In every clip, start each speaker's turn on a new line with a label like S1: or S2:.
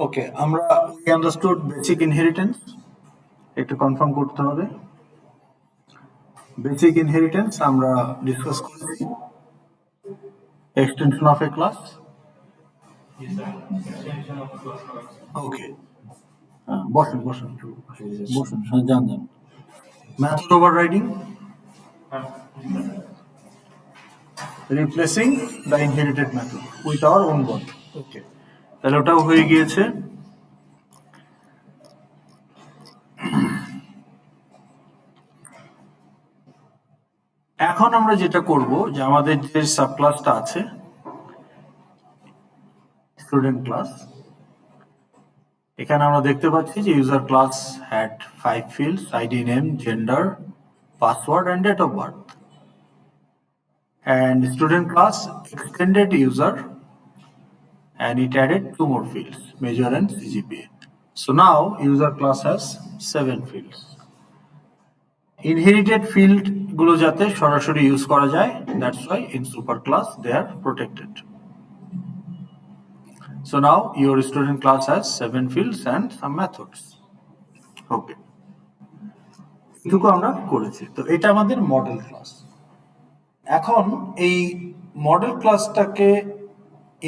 S1: ওকে, আমরা we understood basic inheritance. একটু confirm করতে হবে। বেসিক ইনহেরিটেন্স আমরা ডিসকাস করেছি। Extension of a class. Okay, বসুন বসুন বসুন, হ্যাঁ যান যান। Method overriding, replacing the inherited method with our own body. Okay, তাহলে ওটাও হয়ে গিয়েছে। এখন আমরা যেটা করব যে আমাদের যে সাবক্লাসটা আছে স্টুডেন্ট ক্লাস, এখানে আমরা দেখতে পাচ্ছি যে user class had 5 fields: ID, name, gender, password and date of birth. And student class extended user and it added 2 more fields: major and CGPA. So now user class has 7 fields. Inherited field গুলো যাতে সরাসরি use করা যায়, that's why in super class they are protected. So now your student class has 7 fields and some methods. Okay, এটুকু আমরা করেছি। তো এটা আমাদের মডেল ক্লাস। এখন এই মডেল ক্লাসটাকে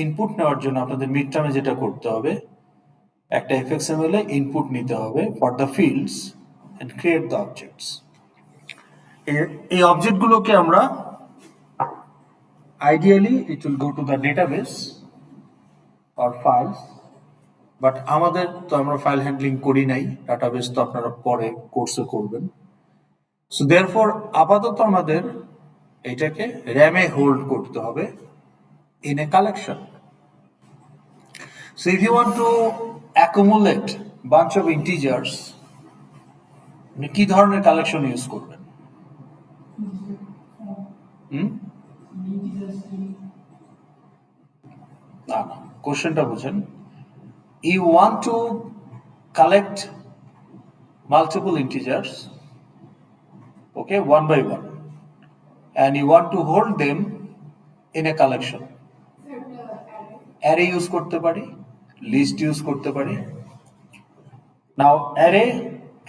S1: ইনপুট নেওয়ার জন্য আপনাদের মিড টার্মে যেটা করতে হবে, একটা fxml এ ইনপুট নিতে হবে for the fields and create the objects. এই অবজেক্টগুলোকে আমরা ideally it will go to the database or files, but আমাদের তো আমরা ফাইল হ্যান্ডলিং করি নাই, ডাটাবেস তো আপনারা পরে কোর্সে করবেন। সো দেয়ারফর আপাতত আমাদের এটাকে র্যামে হোল্ড করতে হবে in a collection. So if you want to accumulate bunch of integers, আপনি কি ধরনের কালেকশন ইউজ করবেন? না না, কোশ্চেনটা বুঝেন। You want to collect multiple integers, okay, one by one, and you want to hold them in a collection. Array use করতে পারি, list use করতে পারি। Now array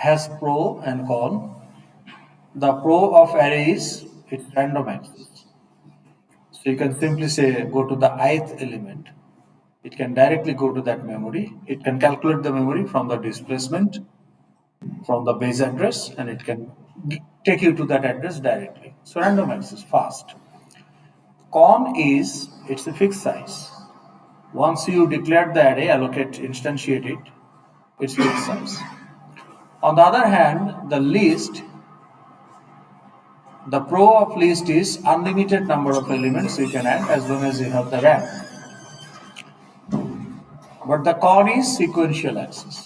S1: has pro and con. The pro of array is its random access. So you can simply say go to the ith element. It can directly go to that memory. It can calculate the memory from the displacement, from the base address, and it can take you to that address directly. So random access, fast. Con is it's a fixed size. Once you declare the array, allocate, instantiate it, it's fixed size. On the other hand, the list, the pro of list is unlimited number of elements you can add as long as you have the RAM. But the con is sequential access.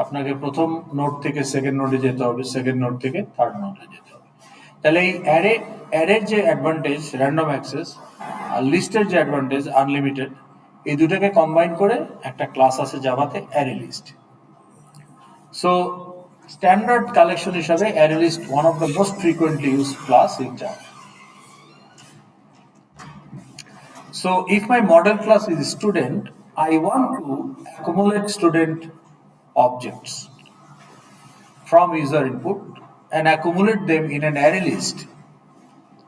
S1: আপনাকে প্রথম node থেকে second নোডে যেতে হবে, second node থেকে third নোডে যেতে হবে। তাহলে এই অ্যারের যে অ্যাডভান্টেজ র্যান্ডম অ্যাক্সেস আর লিস্টের যে অ্যাডভান্টেজ আনলিমিটেড, এই দুটাকে কম্বাইন করে একটা ক্লাস আছে জাভাতে array list. So standard collection হিসাবে array list one of the most frequently used class in Java. So if my model class is student, I want to accumulate student objects from user input and accumulate them in an array list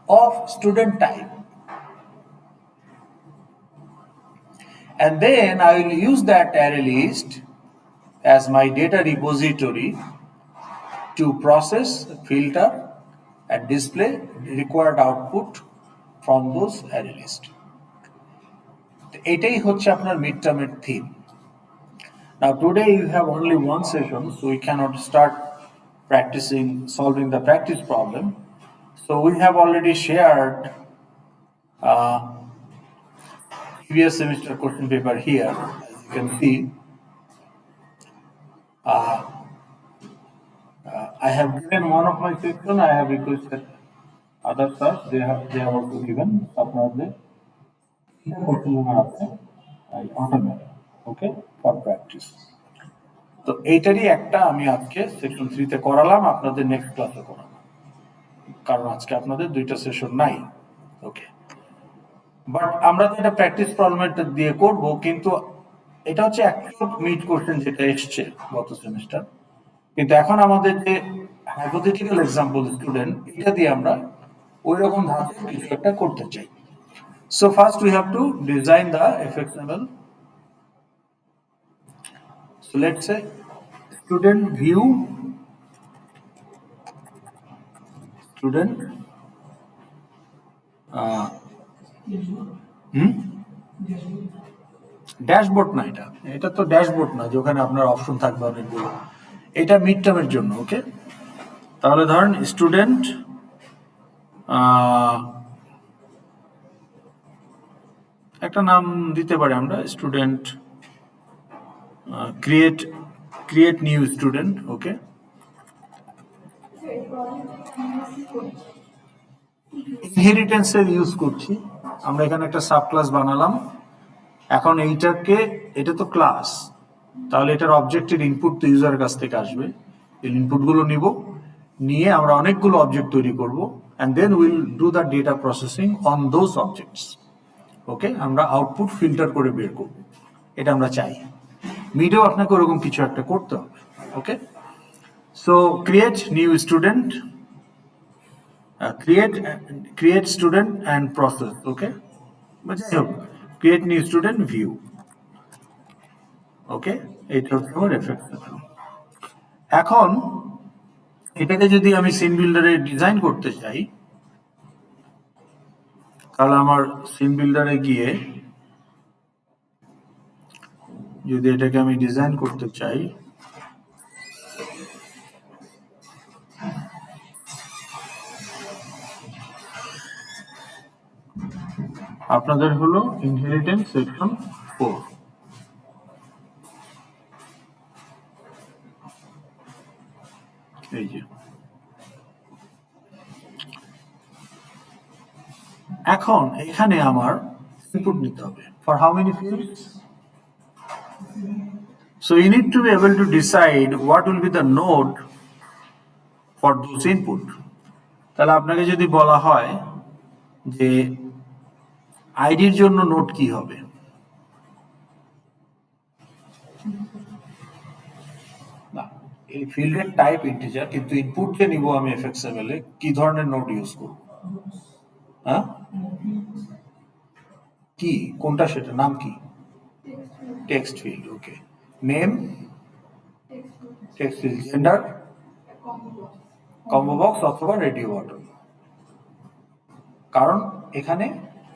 S1: of student type. And then I will use that array list as my data repository to process, filter, and display required output from those array list. এটাই হচ্ছে আপনার mid টার্মের theme. Now today you have only one session, so we cannot start practicing solving the practice problem. So we have already shared previous semester question paper here, as you can see. I have given one of my section. I have requested other sir. They have also given আপনাদের question number আছে automatic, okay, for practice. তো এইটারই একটা আমি আজকে section 3 তে করালাম, আপনাদের next ক্লাসে করাবো, কারণ আজকে আপনাদের দুইটা সেশন নাই। ওকে, বাট আমরা তো এটা প্র্যাকটিস প্রবলেমটা দিয়ে করব, কিন্তু এটা হচ্ছে অ্যাকচুয়াল মিড কোশ্চেন যেটা এসছে গত সেমিস্টার, কিন্তু এখন আমাদের যে হাইপোথেটিক্যাল এক্সাম্পল স্টুডেন্ট, এটা দিয়ে আমরা ওই রকম ধাঁচে কিছু একটা করতে চাই। So first we have to design the FXML. So let's say student view, student dashboard না, এটা এটা তো ড্যাশবোর্ড না যে ওখানে আপনার অপশন থাকবে অনেকগুলো, এটা মিড টার্মের জন্য। ওকে, তাহলে ধরেন স্টুডেন্ট একটা নাম দিতে পারি আমরা, student create create new student. Okay, ইনহেরিটেন্সের ইউজ করছি আমরা, এখানে একটা সাব ক্লাস বানালাম। এখন এইটাকে, এটা তো ক্লাস, তাহলে এটার অবজেক্টের ইনপুট তো ইউজারের কাছ থেকে আসবে, এই ইনপুটগুলো নিব, নিয়ে আমরা অনেকগুলো অবজেক্ট তৈরি করব, and then will do the data processing on those objects. Okay, আমরা আউটপুট ফিল্টার করে বের করব, এটা আমরা চাই। মিডেও আপনাকে ওরকম কিছু একটা করতে হবে। Okay, so create new student, create student and process. Okay, যাই হোক, create new student view. Okay, এটা হচ্ছে আমার এফএক্সএমএল। এখন এটাকে যদি আমি সিন বিল্ডারে ডিজাইন করতে চাই, তাহলে আমার সিন বিল্ডারে গিয়ে যদি এটাকে আমি ডিজাইন করতে চাই, আপনাদের হলো ইনহেরিটেন্স সেকশন 4। এই যে এখন এখানে আমার ইনপুট নিতে হবে for how many fields. So you need to be able to decide what will be the node for those input. তাহলে আপনাকে যদি বলা হয় যে আইডির জন্য নোড কি হবে, না এই ফিল্ডের টাইপ ইন্টিজার, কিন্তু ইনপুট যে নিব আমি এফএক্সএমএল এ, কি ধরনের নোড ইউজ করব? হ্যাঁ, কি কোনটা, সেটা নাম কি? Text field. Okay, name text field, gender combo box অথবা রেডিও বাটন, কারণ এখানে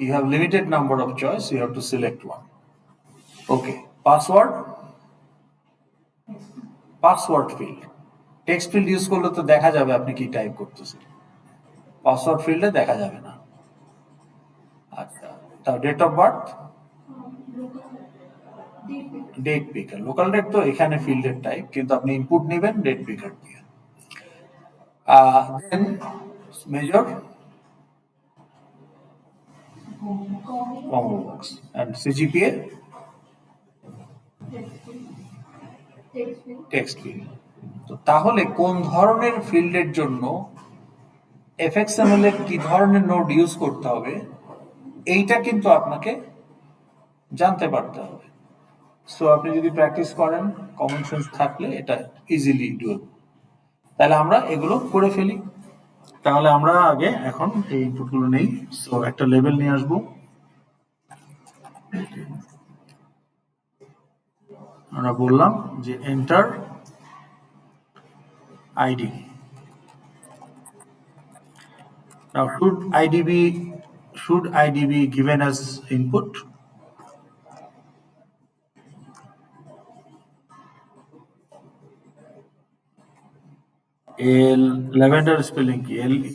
S1: you have limited number of choice, you have to select one. Okay, password, password field. Text field use করলে তো দেখা যাবে আপনি কি টাইপ করতেছেন, পাসওয়ার্ড ফিল্ডে দেখা যাবে না। আচ্ছা, তা date of birth, date picker, local date তো এখানে ফিল্ডের টাইপ, কিন্তু আপনি ইনপুট নেবেন ডেট পিকার দিয়ে। Then major, combo box, and CGPA, text field. তো তাহলে কোন ধরনের ফিল্ডের জন্য এফএক্সএমএল এর কি ধরনের নোড ইউজ করতে হবে, এইটা কিন্তু আপনাকে জানতে পারতে হবে। সো আপনি যদি প্র্যাকটিস করেন, কমন সেন্স থাকলে এটা ইজিলি ডুয়েবল। তাহলে আমরা এগুলো করে ফেলি। তাহলে আমরা আগে এখন এই ইনপুটগুলো নেই। সো একটা লেবেল নিয়ে আসবো, আমরা বললাম যে enter ID. Now should ID be given as input? lavender spelling কি LE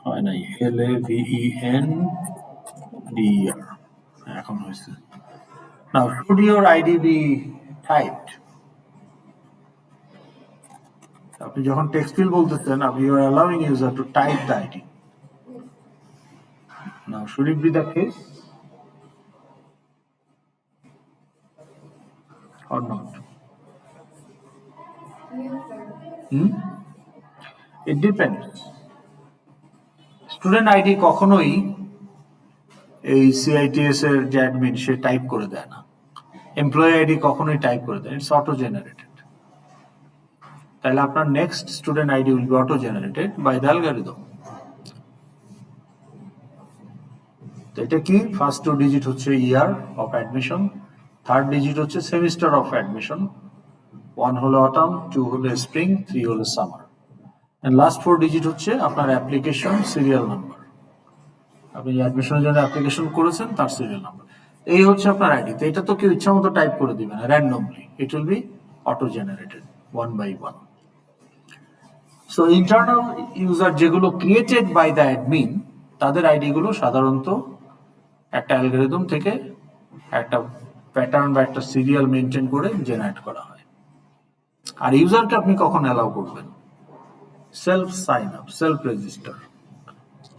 S1: হয় নাই, LAVENDER এখন হয়েছে। Now should your ID be typed? আপনি যখন টেক্সট ফিল্ড বলতেছেন, আপনি you are allowing user to type the ID. Now should it be the case or not? It depends. Student ID কখনোই এই সিআইটিএস এর যে অ্যাডমিন সে টাইপ করে দেয় না, এমপ্লয়ি আইডি কখনোই টাইপ করে দেয়, ইটস অটো জেনারেটেড। তাহলে আপনার next student ID will be auto generated by the algorithm. তো এটা কি, ফার্স্ট 2 ডিজিট হচ্ছে year of admission, third digit হচ্ছে সেমিস্টার অফ অ্যাডমিশন, 1 হলো অটাম, 2 হলো স্প্রিং, 3 হলো সামার, এন্ড লাস্ট 4 ডিজিট হচ্ছে আপনার অ্যাপ্লিকেশন সিরিয়াল নাম্বার, আপনি অ্যাডমিশনের জন্য অ্যাপ্লিকেশন করেছেন তার সিরিয়াল নাম্বার। এই হচ্ছে আপনার আইডি। তো এটা তো কেউ ইচ্ছা মতো টাইপ করে দিবে না, randomly it will be auto generated 1 by 1। So internal user যেগুলো ক্রিয়েটেড বাই দ্য অ্যাডমিন, তাদের আইডি গুলো সাধারণত একটা অ্যালগরিদম থেকে একটা প্যাটার্ন বা একটা সিরিয়াল মেনটেন করে জেনারেট করা হয়। আর ইউজারকে আপনি কখন অ্যালাউ করবেন, self sign up, self register,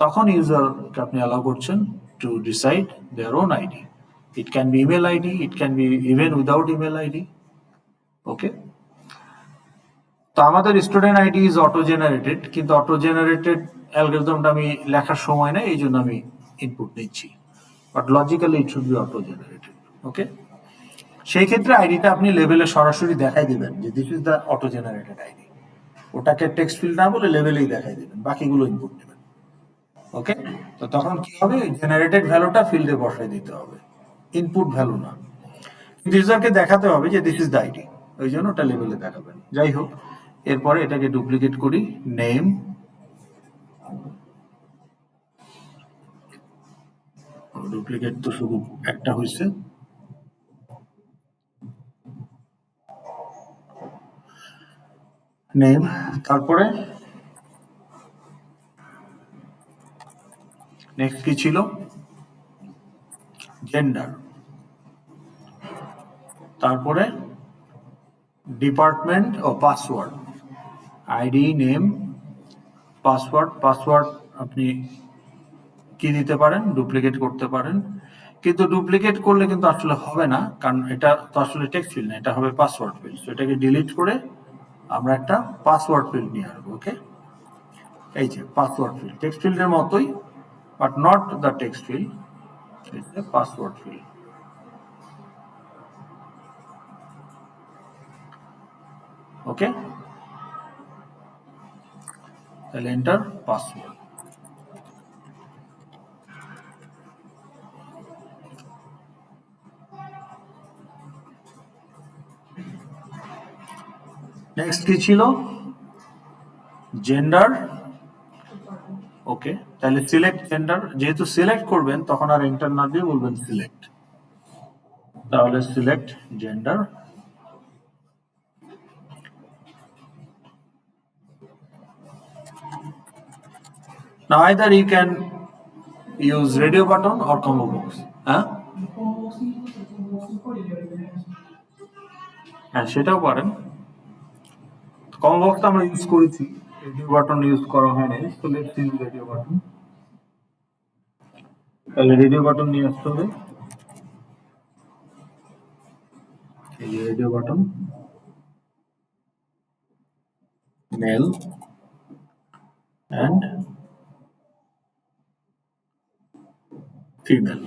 S1: তখন ইউজারকে আপনি অ্যালাউ করছেন to decide their own ID. It can be email ID, it can be even without email ID. Okay, তো আমাদের student ID is auto generated, কিন্তু অটো জেনারেটেড অ্যালগরিদমটা আমি লেখার সময় নেই, এই জন্য আমি ইনপুট নিচ্ছি, but logically it should be auto generated. Okay, সেই ক্ষেত্রে আইডিটা আপনি লেভেলে সরাসরি দেখাই দিবেন যে this is the auto generated ID, ওটাকে টেক্সট ফিল্ড না বলে লেভেলেই দেখাই দিবেন, বাকিগুলো ইনপুট নেবেন। ওকে, তো তখন কি হবে, জেনারেটেড ভ্যালুটা ফিল্ডে বসাই দিতে হবে, ইনপুট ভ্যালু না, কিন্তু ইউজারকে দেখাতে হবে যে দিস ইজ দ্য আইডি, ওই জন্য ওটা লেভেলে দেখাবেন। যাই হোক, এরপরে এটাকে ডুপ্লিকেট করি, নেম, ডুপ্লিকেট তো শুধু একটা হয়েছে, নেম, তারপরে নেক্সট কি ছিল, জেন্ডার, তারপরে ডিপার্টমেন্ট ও password, ID, name, password. Password আপনি কি দিতে পারেন, ডুপ্লিকেট করতে পারেন, কিন্তু ডুপ্লিকেট করলে কিন্তু আসলে হবে না, কারণ এটা তো আসলে টেক্সট ফিল্ড না, এটা হবে পাসওয়ার্ড ফিল্ড। তো এটাকে ডিলিট করে আমরা একটা পাসওয়ার্ড ফিল্ড নিয়ে আসবো। ওকে, এই যে পাসওয়ার্ড ফিল্ড, টেক্সট ফিল্ডের মতোই, but not the text field, it's a password field. Okay, তাহলে এন্টার পাসওয়ার্ড। নেক্সট কি ছিল, জেন্ডার। ওকে, তাহলে সিলেক্ট জেন্ডার, যেহেতু সিলেক্ট করবেন তখন আর এন্টার না দিয়ে বলবেন সিলেক্ট, তাহলে select gender. Now either you can use radio button or combo box. হ্যাঁ, সেটাও পারেন। কম্বো বক্স আমরা ইউজ করেছি, রেডিও বাটন ইউজ করা হয় নাই, তো লেটস ইউজ রেডিও বাটন। তাহলে রেডিও বাটন নিয়ে আসতে হবে, এই যে radio button, male and female.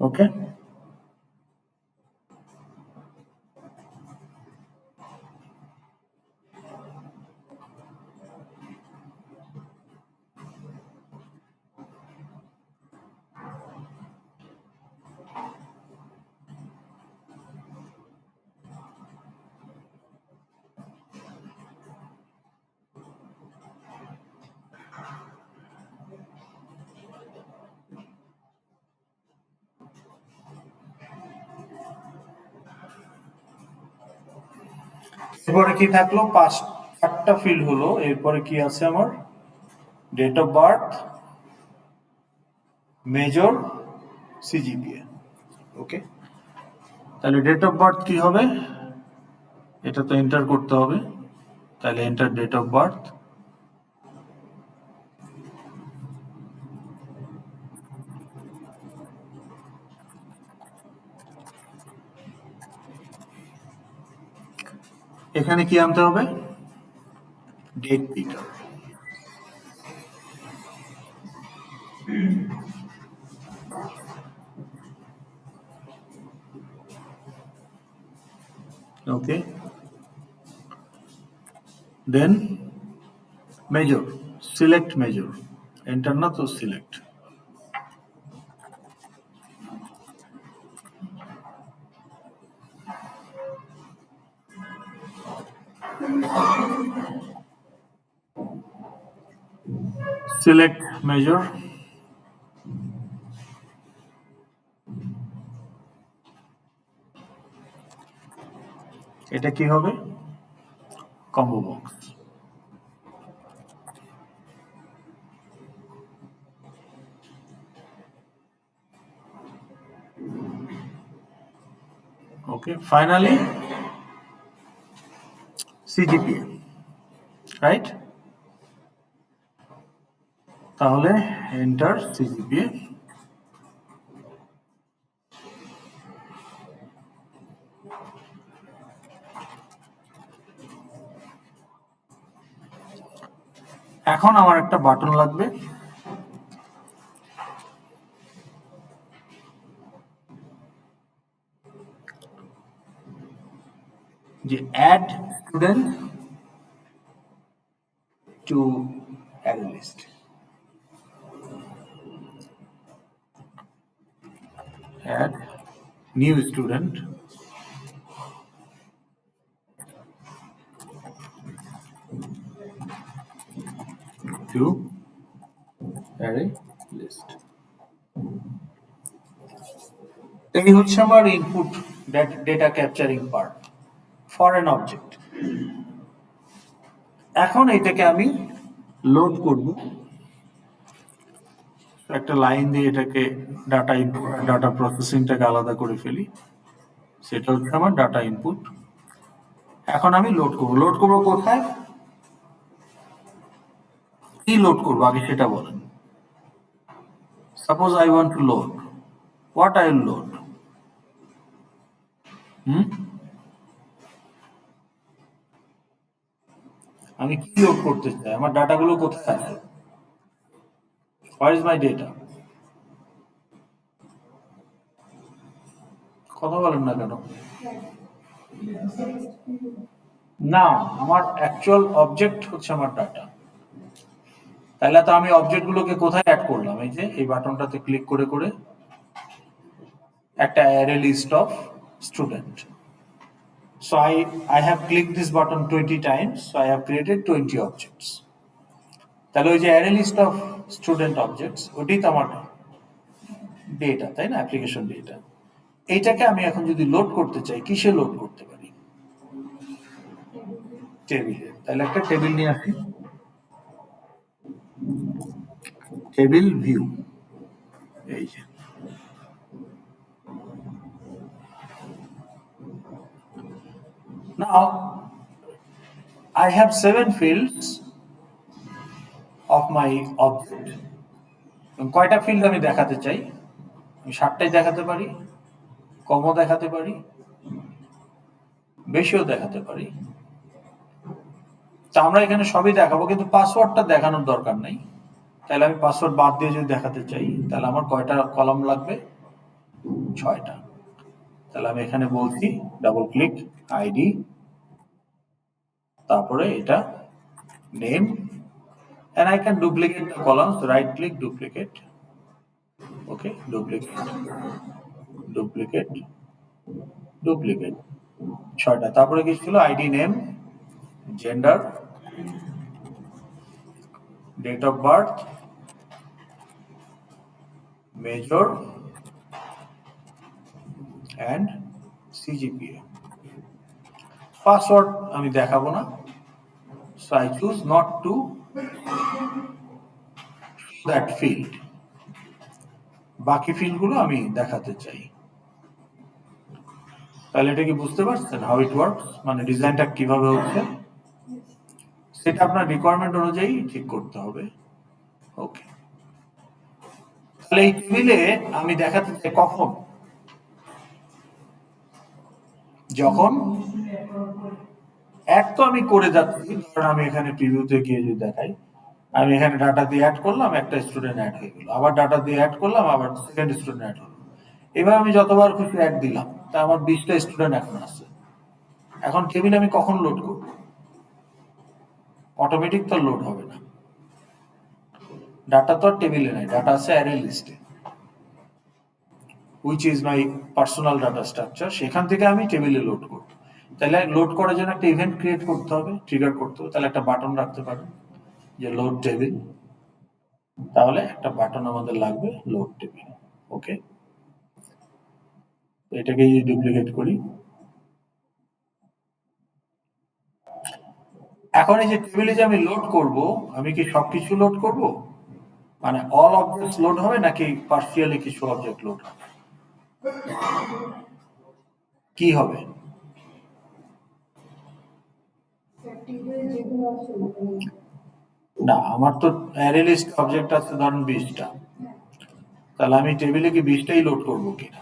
S1: Okay, এরপরে কি থাকলো, 4টা ফিল্ড হলো, এরপরে কি আছে আমার, date of birth, major, CGPA. Okay, তাহলে ডেট অফ বার্থ কি হবে, এটা তো এন্টার করতে হবে, তাহলে এন্টার ডেট অফ বার্থ। এখানে কি আনতে হবে? ডেট দিতে হবে। Okay, then major, select major, enter না তো সিলেক্ট। সিলেক্ট মেজর, এটা কি হবে? Combo box. Okay, finally CGPA, right? তাহলে এন্টার সিজিপিএ। এখন আমার একটা বাটন লাগবে, যে add student to array list. Add new student to array list. এই হচ্ছে আমার input data capturing part for an object. এখন এটাকে আমি লোড করব, একটা লাইন দিয়ে এটাকে ডাটা প্রসেসিংটাকে আলাদা করে ফেলি। সেটা হচ্ছে আমার ডাটা ইনপুট। এখন আমি লোড করব। লোড করব কোথায়? কি লোড করবো আগে সেটা বলেন। Suppose I want to load, what I will load? আমি কি লোড করতে চাই? আমার ডাটাগুলো কোথায় আছে? Where is my data? কথা বলেন না কেন? না, আমার অ্যাকচুয়াল অবজেক্ট হচ্ছে আমার ডাটা। তাহলে তো আমি অবজেক্টগুলোকে কোথায় অ্যাড করলাম? এই যে এই বাটনটাতে ক্লিক করে করে একটা array list of student. So I have clicked this button 20 times, so I have created 20 objects. তাহলে ওই যে array list of student objects, ওটাই তো আমার ডেটা, তাই না? Application data. এইটাকে আমি এখন যদি লোড করতে চাই, কিসে লোড করতে পারি? টেবিলে। তাহলে একটা টেবিল নিয়ে আসি, টেবিল ভিউ, এই যে। Now I have 7 fields of my object. কয়টা ফিল্ড আমি দেখাতে চাই? আমি 7টাই দেখাতে পারি, কমও দেখাতে পারি, বেশিও দেখাতে পারি। তা আমরা এখানে সবই দেখাবো, কিন্তু পাসওয়ার্ডটা দেখানোর দরকার নাই। তাহলে আমি পাসওয়ার্ড বাদ দিয়ে যদি দেখাতে চাই, তাহলে আমার কয়টা কলাম লাগবে? 6টা। তাহলে আমি এখানে বলছি ডাবল ক্লিক আইডি, তারপরে এটা name, and I can duplicate the columns, right click duplicate, okay, duplicate, duplicate, duplicate, 6টা। তারপরে কি ছিল? ID, name, gender, date of birth, major and CGPA। Password আমি দেখাবো না, so I choose not to that field। বাকি ফিল্ডগুলো আমি দেখাতে চাই। তাহলে এটা কি বুঝতে পারছেন হাউ ইট ওয়ার্কস, মানে ডিজাইনটা কিভাবে হচ্ছে সেটা আপনার রিকোয়ারমেন্ট অনুযায়ী ঠিক করতে হবে। ওকে, তাহলে এই টেবিলে আমি দেখাতে চাই কখন, যখন অ্যাড তো আমি করে যাচ্ছি, কারণ আমি এখানে প্রিভিউতে গিয়ে যদি দেখাই, আমি এখানে ডাটা দিয়ে অ্যাড করলাম, একটা স্টুডেন্ট অ্যাড হয়ে গেল, আবার ডাটা দিয়ে অ্যাড করলাম, আবার সেকেন্ড স্টুডেন্ট অ্যাড হলো। এবার আমি যতবার খুশি অ্যাড দিলাম, তা আমার 20টা স্টুডেন্ট এখন আছে। এখন টেবিল আমি কখন লোড করব? অটোমেটিক তো লোড হবে না, ডাটা তো আর টেবিলে নাই, ডাটা আছে অ্যারে লিস্টে, which is my personal data structure. সেখান থেকে আমি টেবিলে লোড করব। তাহলে লোড করার জন্য একটা ইভেন্ট ক্রিয়েট করতে হবে, ট্রিগার করতে হবে। তাহলে একটা বাটন রাখতে পারেন যে লোড টেবিল, তাহলে একটা বাটন আমাদের লাগবে লোড টেবিল। ওকে, এটাকে ডুপ্লিকেট করি। এখন এই যে টেবিলে যে আমি লোড করব, আমি কি সবকিছু লোড করব, মানে অল অবজেক্টস লোড হবে নাকি পার্সিয়ালি কিছু অবজেক্ট লোড হবে, কি হবে? না, আমার তো অ্যারে লিস্ট অবজেক্ট আছে ধরুন 20টা, তাহলে আমি টেবিলে কি 20টাই লোড করব কিনা?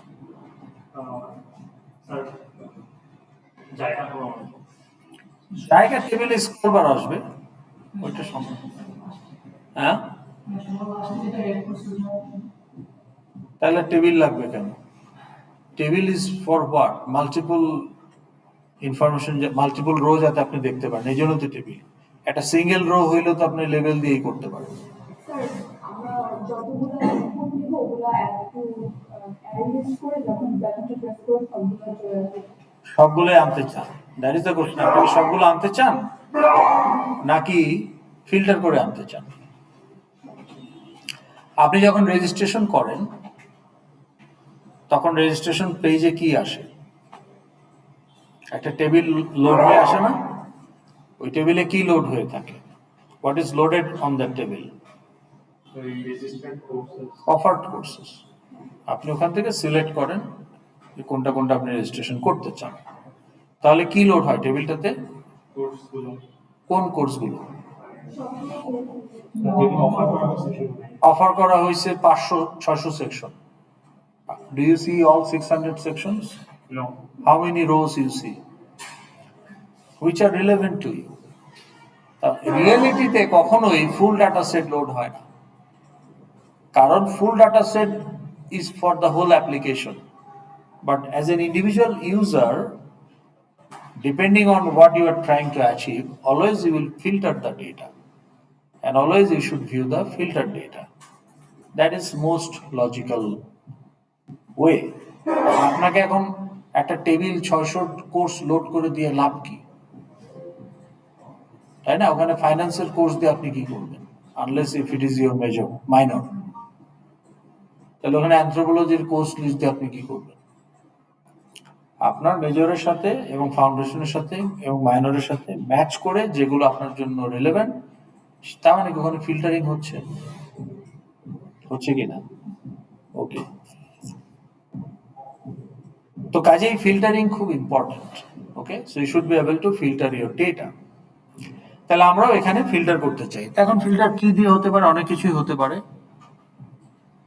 S1: জায়গা টেবিলে স্ক্রল বার আসবে, ওইটা সম্ভব। হ্যাঁ, তাহলে টেবিল লাগবে কেন? Table is for what? Multiple information, multiple row যাতে আপনি দেখতে পারেন, এই জন্য তো টেবিল। একটা সিঙ্গেল রো হইলেও তো আপনি লেভেল দিয়েই করতে পারেন। সবগুলোই আনতে চান? That is the question. আপনি কি সবগুলো আনতে চান নাকি ফিল্টার করে আনতে চান? আপনি যখন রেজিস্ট্রেশন করেন তখন রেজিস্ট্রেশন পেজে কি আসে? একটা টেবিল লোড হয়ে আসে না? ওই টেবিলে কি লোড হয়ে থাকে? What is loaded on that table? Offered courses. আপনি ওখান থেকে সিলেক্ট করেন যে কোনটা কোনটা আপনি রেজিস্ট্রেশন করতে চান। তাহলে কি লোড হয় টেবিলটাতে? কোন কোর্সগুলো অফার করা হয়েছে? 500-600 section. Do you see all 600 sections? No. How many rows you see? Which are relevant to you? রিয়েলিটিতে কখনোই ফুল ডাটা সেট লোড হয় না, কারণ full data set is for the whole application, but as an individual user, depending on what you are trying to achieve, always you will filter the data, and always you should view the filtered data. That is most logical way. আপনাকে এখন একটা table 600 course load করে দিয়ে লাভ কি, তাই না? ওখানে ফাইন্যান্সের কোর্স দিয়ে আপনি কি করবেন, unless if it is your major minor. তাহলে ওখানে অ্যানথ্রোপোলজির কোর্স লিস্ট দিয়ে আপনি কি করবেন? আপনার মেজরের সাথে এবং ফাউন্ডেশনের সাথে এবং মাইনরের সাথে ম্যাচ করে যেগুলো আপনার জন্য রিলেভেন্ট, তার মানে কি ওখানে ফিল্টারিং হচ্ছে কিনা? ওকে, তো কাজেই ফিল্টারিং খুব important. Okay, so you should be able to filter your data. তাহলে আমরাও এখানে ফিল্টার করতে চাই। এখন ফিল্টার কি দিয়ে হতে পারে? অনেক কিছুই হতে পারে।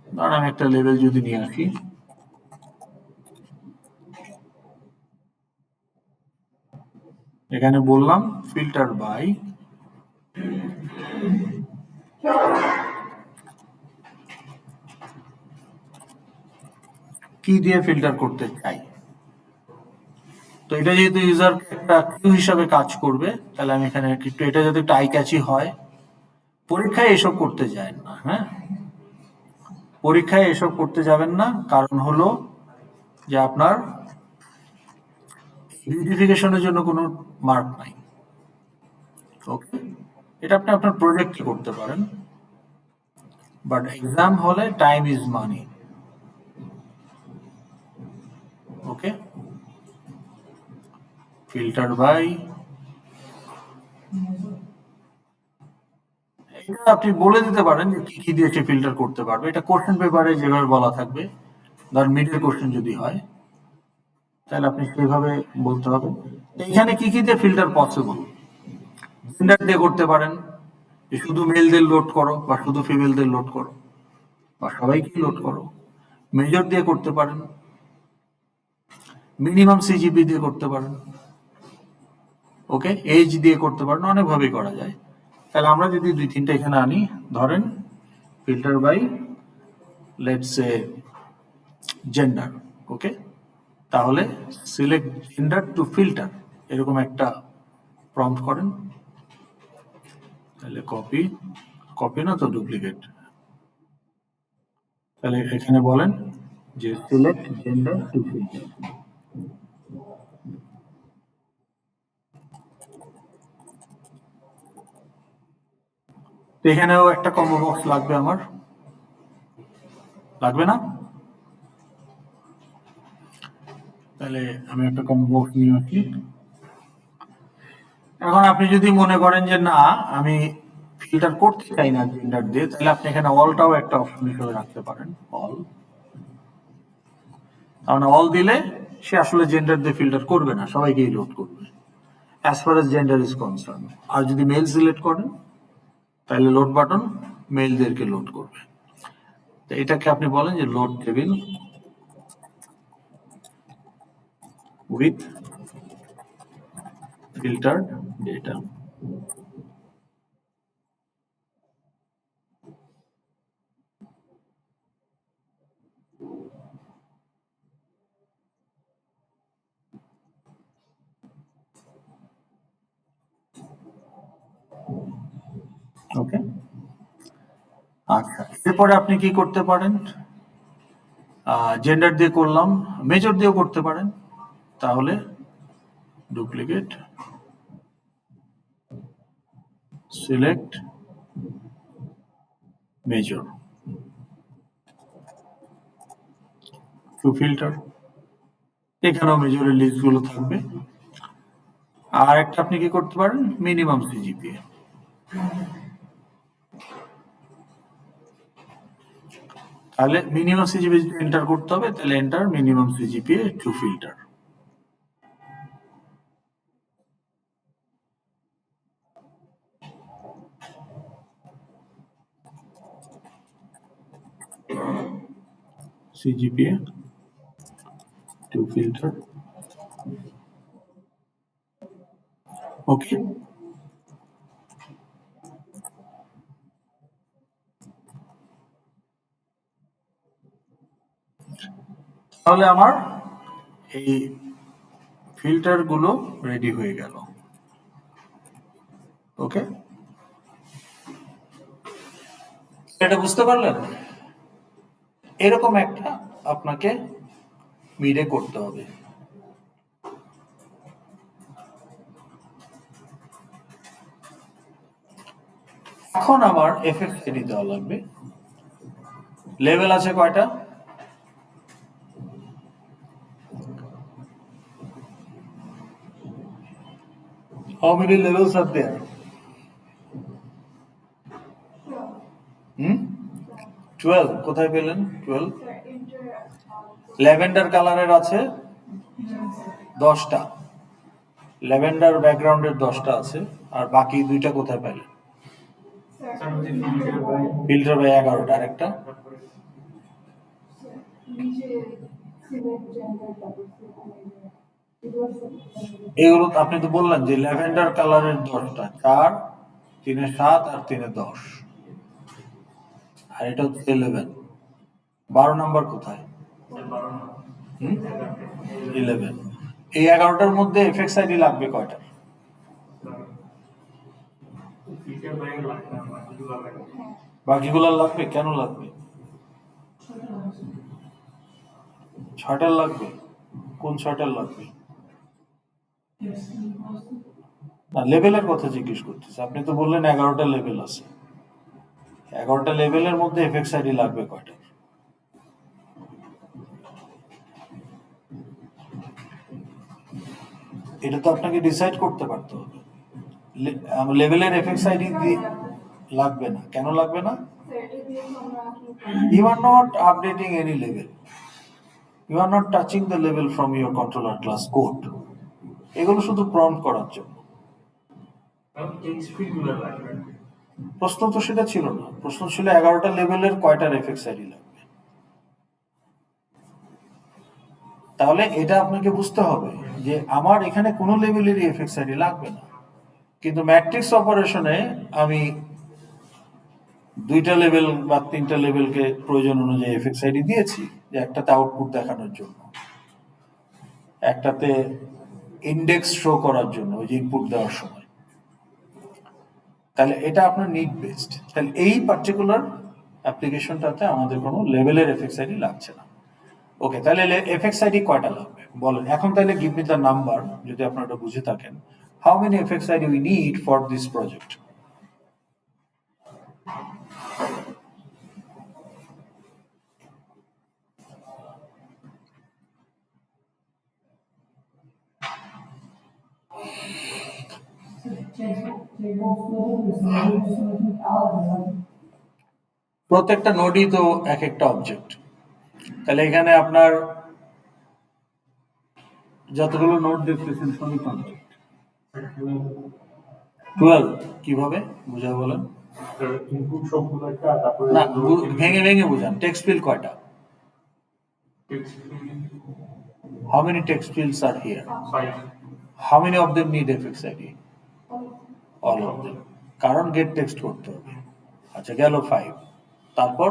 S1: ধরুন আমি একটা লেভেল যদি নিয়ে আসি, এখানে বললাম ফিল্টার বাই, কি দিয়ে ফিল্টার করতে চাই। তো এটা যেহেতু ইউজার একটা কিউ হিসাবে কাজ করবে, তাহলে আমি এখানে একটু এটা যাতে একটু আই ক্যাচি হয়। পরীক্ষায় এসব করতে যায় না, হ্যাঁ, পরীক্ষায় এসব করতে যাবেন না, কারণ হলো যে আপনার বিউটিফিকেশনের জন্য কোনো মার্ক নাই। ওকে, এটা আপনি আপনার প্রজেক্টে করতে পারেন, বাট এক্সাম হলে time is money. Okay, filter by, এটা আপনি বলে দিতে পারেন যে কি কি দিয়ে সে ফিল্টার করতে পারবে। এটা কোশ্চেন পেপারে যেভাবে বলা থাকবে, ধর মিডের কোশ্চেন যদি হয় তাহলে আপনি সেইভাবে বলতে হবে। এখানে কি কি দিয়ে ফিল্টার পসিবল? জেন্ডার দিয়ে করতে পারেন, যে শুধু মেলদের লোড করো বা শুধু ফিমেলদের লোড করো বা সবাইকে লোড করো। মেজর দিয়ে করতে পারেন, মিনিমাম সিজিপি দিয়ে করতে পারেন, ওকে, এজ দিয়ে করতে পারেন, অনেকভাবেই করা যায়। তাহলে আমরা যদি দুই তিনটা এখানে আনি, ধরেন filter by let's say gender, okay, তাহলে সিলেক্ট জেন্ডার টু ফিল্টার এরকম একটা প্রম্পট করেন, তাহলে কপি, কপি না তো ডুপ্লিকেট, তাহলে এখানে বলেন যে সিলেক্ট জেন্ডার টু ফিল্টার। তো এখানেও একটা কম্বো বক্স লাগবে আমার, লাগবে না? তাহলে আমি একটা কম্বো বক্স নিয়ে আসি। এখন আপনি যদি মনে করেন যে না আমি ফিল্টার করতে চাই না জেন্ডার দিয়ে, তাহলে আপনি এখানে অলটাও একটা অপশন হিসেবে রাখতে পারেন, অল। তাহলে অল দিলে সে আসলে জেন্ডার দিয়ে ফিল্টার করবে না, সবাইকেই লোড করবে as far as gender is concern. আর যদি মেল সিলেক্ট করেন তাহলে লোড বাটন মেলদেরকে লোড করবে। তো এটাকে আপনি বলেন যে load table with filtered data. Okay, আচ্ছা, এরপরে আপনি কি করতে পারেন? জেন্ডার দিয়ে করলাম, মেজর দিয়েও করতে পারেন, তাহলে duplicate, select major to filter, এখানেও মেজরের লিস্টগুলো থাকবে। আর একটা আপনি কি করতে পারেন, মিনিমাম সিজিপিএ, তাহলে মিনিমাম সিজিপিএ এন্টার করতে হবে, তাহলে enter minimum CGPA two filter. CGPA to filter, ওকে। তাহলে আমার এই ফিল্টার গুলো রেডি হয়ে গেল, ওকে। এটা বুঝতে পারলেন? এরকম একটা আপনাকে মিডে করতে হবে। এখন আমার এফএক্ট আইডি দেওয়া লাগবে। লেভেল আছে কয়টা? How many levels are there? 12, কোথায় পেলেন 12? ল্যাভেন্ডার কালারের আছে 10টা, ল্যাভেন্ডার ব্যাকগ্রাউন্ডের 10টা আছে, আর বাকি দুইটা কোথায় পেলেন? ফিল্টার বাই 11টা, আরেকটা এগুলো আপনি তো বললেন যে ল্যাভেন্ডার কালারের 10টা, 4, 3 7 আর 3 10, আর এটা হচ্ছে 11। 12 নাম্বার কোথায়? 11। এই 11টার মধ্যে এফএক্স আইডি লাগবে কয়টা? বাকিগুলো লাগবে, কেন লাগবে? 6টা লাগবে। কোন 6টা লাগবে? না, লেভেলের কথা জিজ্ঞেস করতেছে, আপনি তো বললেন 11টা লেভেল আছে, 11টা লেভেলের মধ্যে এফএক্স আইডি লাগবে কয়টা? এটা তো আপনাকে ডিসাইড করতে পারতে হবে। লেভেলের এফএক্স আইডি লাগবে না, কেন লাগবে না? You are not updating any level, you are not touching the level from your controller class code. এগুলো শুধু প্রম্পট করার জন্য। প্রশ্ন তো সেটা ছিল না, প্রশ্ন ছিল 11টা লেভেলের কয়টার এফএক্স আইডি লাগবে। তাহলে এটা আপনাকে বুঝতে হবে যে আমার এখানে কোনো লেভেলেরই এফএক্স আইডি লাগবে না, কিন্তু ম্যাট্রিক্স অপারেশনে আমি 2টা লেভেল বা 3টা লেভেলকে প্রয়োজন অনুযায়ী এফএক্স আইডি দিয়েছি, যে একটাতে আউটপুট দেখানোর জন্য, একটাতে ইন্ডেক্স শো করার জন্য ওই যে ইনপুট দেওয়ার সময়। তাহলে এটা আপনার নিড বেসড। তাহলে এই পার্টিকুলার অ্যাপ্লিকেশনটাতে আমাদের কোনো লেভেলের এফএক্স আইডি লাগছে না। ওকে, তাহলে এফএক্স আইডি কয়টা লাগবে বলেন এখন। তাহলে গিভ মি দ্য নাম্বার, যদি আপনারা এটা বুঝে থাকেন, how many FX ID we need for this project. প্রত্যেকটা নোডই তো এক একটা অবজেক্ট। তাহলে এখানে আপনার যতগুলো নোড দেখতেছেন সবই অবজেক্ট। 12 কিভাবে বুঝা বলেন? না, ভেঙে ভেঙে বুঝান। টেক্সট ফিল্ড কয়টা? How many text fields are here?
S2: 5.
S1: How many of them need fx id? All of them. কারণ গেট টেক্সট করতে হবে। আচ্ছা, গেল 5। তারপর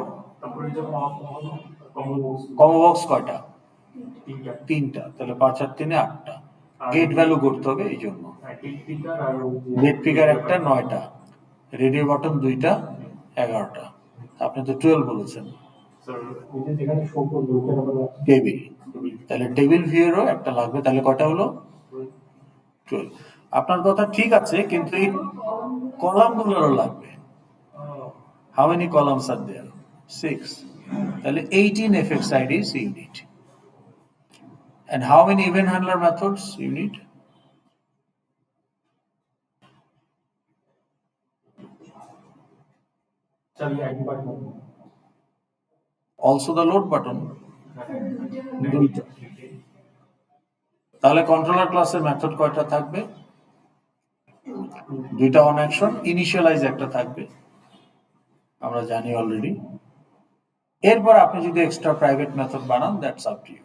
S1: কমো বক্স কয়টা? 3টা। তাহলে 5 আর 3 8টা। গেট ভ্যালু করতে হবে এই জন্য। গেট ফিগার একটা 9টা, রেডিও বাটন 2টা 11টা। আপনি তো 12 বলেছেন। টেবিল, তাহলে টেবিল ভিউরও একটা লাগবে। তাহলে কয়টা হলো? 12। আপনার কথা ঠিক আছে, কিন্তু এই কলামগুলোরও লাগবে। হাউ মেনি কলামস আর দেয়ার? 6। তাহলে 18 fx ids you need. And how many event handler methods you need? Also the load button. দুইটা। তাহলে কন্ট্রোলার ক্লাসের মেথড কয়টা থাকবে? 2টা অন অ্যাকশন, ইনিশিয়ালাইজ একটা থাকবে, আমরা জানি অলরেডি। এরপর আপনি যদি এক্সট্রা প্রাইভেট মেথড বানান, দ্যাটস আপ টু ইউ।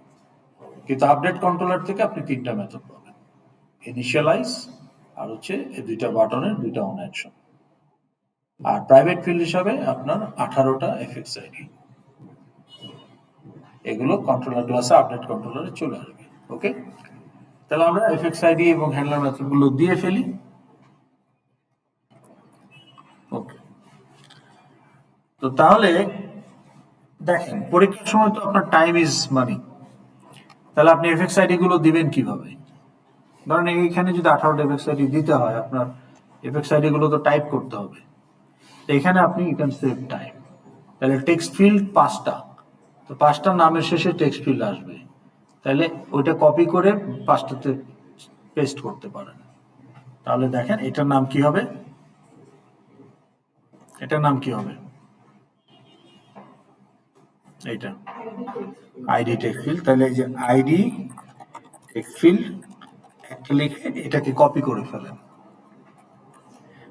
S1: কিন্তু আপডেট কন্ট্রোলার থেকে আপনি 3টা মেথড পাবেন, ইনিশিয়ালাইজ আর হচ্ছে এই 2টা বাটনের 2টা অন অ্যাকশন। আর প্রাইভেট ফিল্ড হিসাবে আপনার 18টা এফএক্স আইডি। এগুলো কন্ট্রোলার ক্লাসে আপডেট কন্ট্রোলারে চলে আসবে। ওকে, তাহলে আমরা এফএক্স আইডি এবং হ্যান্ডলার মেথডগুলো দিয়ে ফেলি। ওকে, তো তাহলে দেখেন, পরীক্ষার সময় তো আপনার টাইম ইজ মানি। তাহলে আপনি এফএক্স আইডি গুলো দিবেন কিভাবে? ধরেন এইখানে যদি 18টা এফএক্স আইডি দিতে হয়, আপনার এফএক্স আইডি গুলো তো টাইপ করতে হবে। তো এখানে আপনি ইউ ক্যান সেভ টাইম। তাহলে টেক্সট ফিল্ড 5টা, তো 5টা নামের শেষে টেক্সট ফিল্ড আসবে। তাহলে ওইটা কপি করে 5টাতে পেস্ট করতে পারেন। তাহলে দেখেন এটার নাম কি হবে? এটার নাম কি হবে? এইটা আইডি টেক্সট ফিল্ড। তাহলে এই যে আইডি টেক্সট ফিল্ড একটা লিখে এটাকে কপি করে ফেলেন।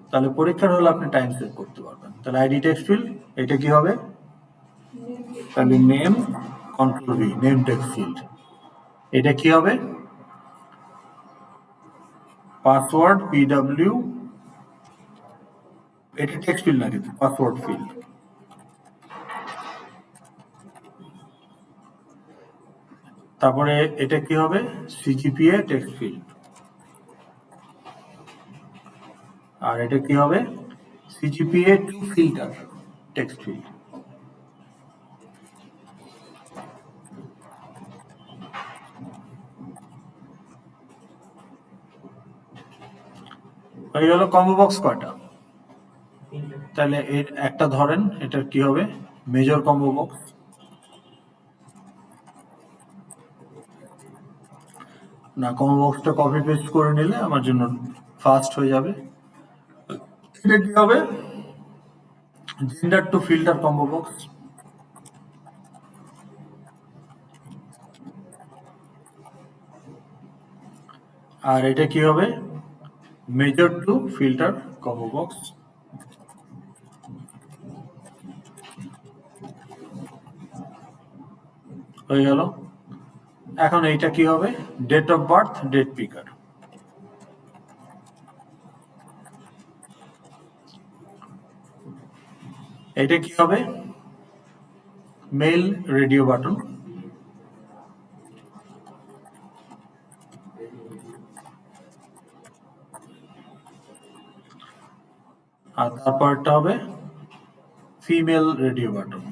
S1: তাহলে পরীক্ষার হলে আপনি টাইম সেভ করতে পারবেন। তাহলে আইডি টেক্সট ফিল্ড এটা কি হবে? তাহলে name, control V, name text field. এটা কি হবে? পাসওয়ার্ড পিডব্লিউ, এটা টেক্সট ফিল্ড না কিন্তু পাসওয়ার্ড ফিল্ড। তারপরে এটা কি হবে? CGPA text field. আর এটা কি হবে? CGPA two filter text field. হয়ে গেল। কম্বো বক্স কয়টা? তাহলে এর একটা ধরেন, এটার কি হবে? Major combo box. না, কম্বো বক্সটা কপি পেস্ট করে নিলে আমার জন্য ফাস্ট হয়ে যাবে। এটা কি হবে? Gender to filter combo box. আর এটা কি হবে? Major to filter combo box. হয়ে গেল। এখন এইটা কি হবে? Date of birth, date picker. এটা কি হবে? Mail radio button. আর তারপরটা হবে ফিমেল রেডিও বাটন।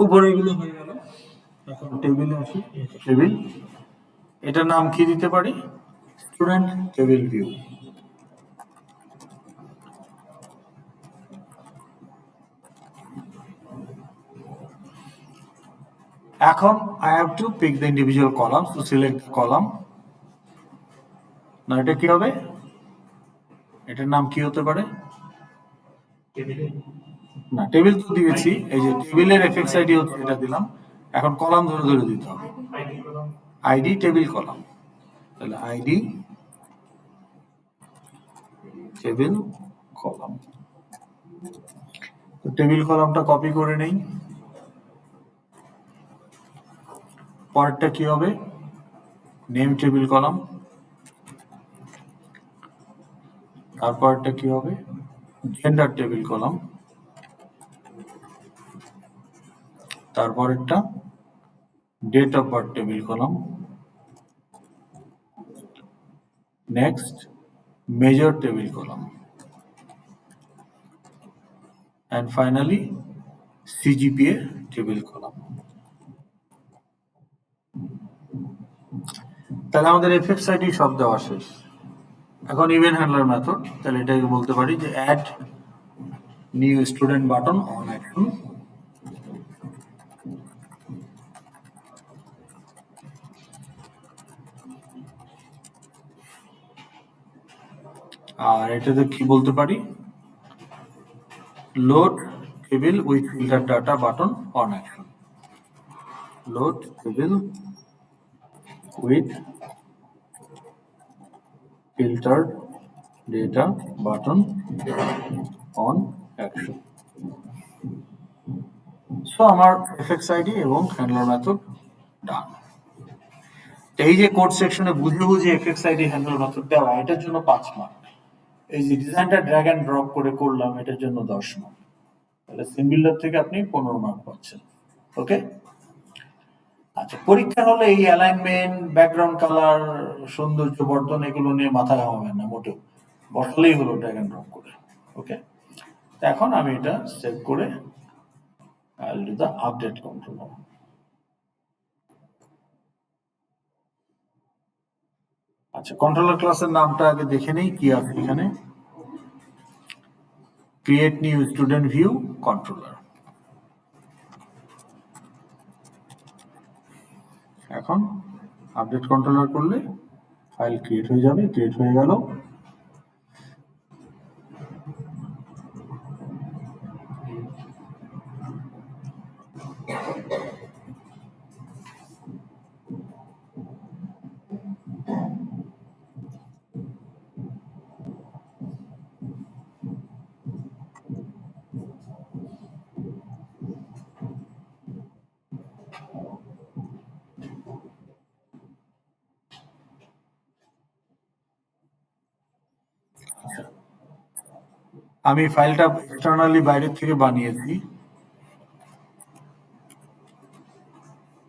S1: উপরে এগুলো হয়ে গেল। এখন টেবিলে আসি। টেবিল, এটার নাম কি দিতে পারি? Student table view. এখন I have to pick the individual columns to select the column. না, এটা কি হবে? এটার নাম কি হতে পারে? না, টেবিল তো দিয়েছি। এই যে টেবিলের এফএক্স আইডি হচ্ছে এটা দিলাম। এখন কলাম ধরে ধরে দিতে হবে। ID table column. তাহলে আইডি টেবিল কলাম। তো টেবিল কলামটা কপি করে নেই। পরেরটা কি হবে? Name table column. তারপরটা কি হবে? Gender table column. তারপরেরটা date of birth table column. Next major table column. and finally CGPA table column. তাহলে আমাদের এফএক্স আইডি সব দেওয়া শেষ। এখন ইভেন্ট হ্যান্ডলার মেথড, তাহলে এটাকে বলতে পারি যে add new student button on action. আর এটাতে কি বলতে পারি? Load table with filter data button on action. লোড টেবিল উইথ filtered data button on action. So আমার এফএক্স আইডি এবং হ্যান্ডলার মেথড ডান। এই যে কোড সেকশনে বুঝে বুঝে এফএক্স আইডি হ্যান্ডলার মেথড দেওয়া, এটার জন্য 5 মার্ক। এই যে ডিজাইনটা ড্র্যাগ এন্ড ড্রপ করে করলাম, এটার জন্য 10 মার্ক। তাহলে সিম বিল্ডার থেকে আপনি 15 মার্ক পাচ্ছেন। ওকে, আচ্ছা, পরীক্ষা হলে এই অ্যালাইনমেন্ট, ব্যাকগ্রাউন্ড কালার, সৌন্দর্য বর্ধন এগুলো নিয়ে মাথা ঘামাবেন না মোটেও। বসালেই হলো ড্র্যাগ এন্ড ড্রপ করে। ওকে, এখন আমি এটা সেভ করে I'll do the update controller. আচ্ছা, কন্ট্রোলার ক্লাসের নামটা আগে দেখে নেই কি আছে এখানে। Create new student view controller. এখন আপডেট কন্ট্রোলার করলে ফাইল ক্রিয়েট হয়ে যাবে। ক্রিয়েট হয়ে গেল। আমি ফাইলটা এক্সটার্নালি বাইরের থেকে বানিয়েছি।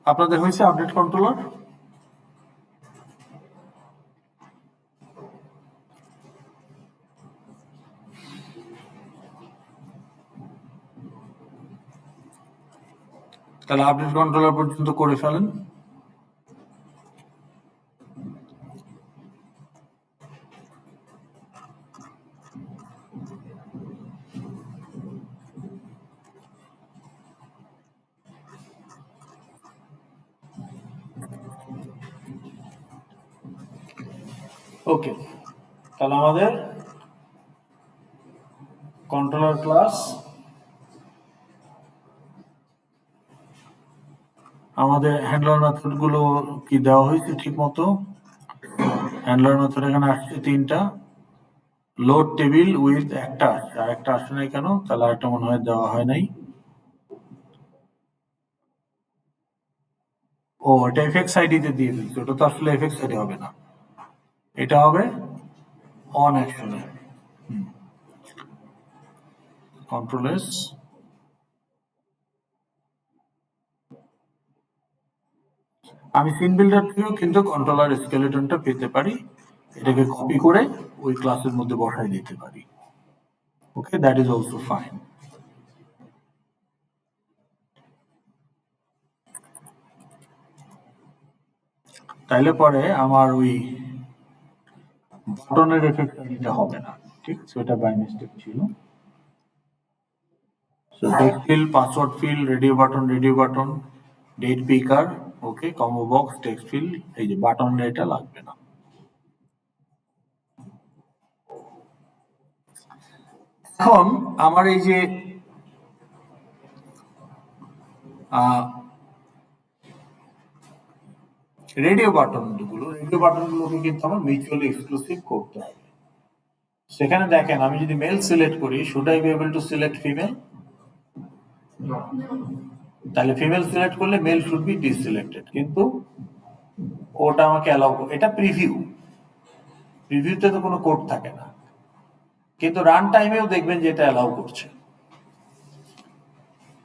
S1: আপনাদের হয়েছে আপডেট কন্ট্রোলার? তাহলে আপডেট কন্ট্রোলার পর্যন্ত করে ফেলেন। ওকে, তাহলে আমাদের কন্ট্রোলার ক্লাস আমাদের হ্যান্ডলার মেথড গুলো কি দেওয়া হয়েছে ঠিক মতো? হ্যান্ডলার মেথড এখানে আসছে 3টা, লোড টেবিল উইথ একটা আসছে, আর একটা আসছে নাই কেন? তাহলে আরেকটা মনে হয় দেওয়া হয় নাই। ও, এটা এফএক্স আইডি তে দিয়ে দিচ্ছে, ওটা তো আসলে এফএক্স আইডি হবে না, এটা হবে অন অ্যাকশনে। কন্ট্রোল এস, আমি সিন বিল্ডার থেকেও কিন্তু কন্ট্রোলার স্কেলেটনটা পেতে পারি, এটাকে কপি করে ওই ক্লাসের মধ্যে বসাই দিতে পারি। ওকে, দ্যাট ইজ অলসো ফাইন। তাইলে পরে আমার ওই বাটনের এফেক্ট দিতে হবে না, ঠিক আছে? এটা বাই মিস্টেক ছিল। So text field, password field, radio button, date picker, okay, combo box, text field, এই যে বাটন এটা লাগবে না। এখন আমার এই যে রেডিও বাটনগুলোকে কিন্তু আমার মিউচুয়ালি এক্সক্লুসিভ করতে হবে। সেখানে দেখেন, আমি যদি মেল সিলেক্ট করি, should I B able to select female? তাহলে ফিমেল সিলেক্ট করলে মেল শুড বি ডিসিলেক্টেড, কিন্তু ওটা আমাকে অ্যালাউ, এটা প্রিভিউতে তো কোনো কোড থাকে না, কিন্তু রান টাইমেও দেখবেন যে এটা অ্যালাউ করছে।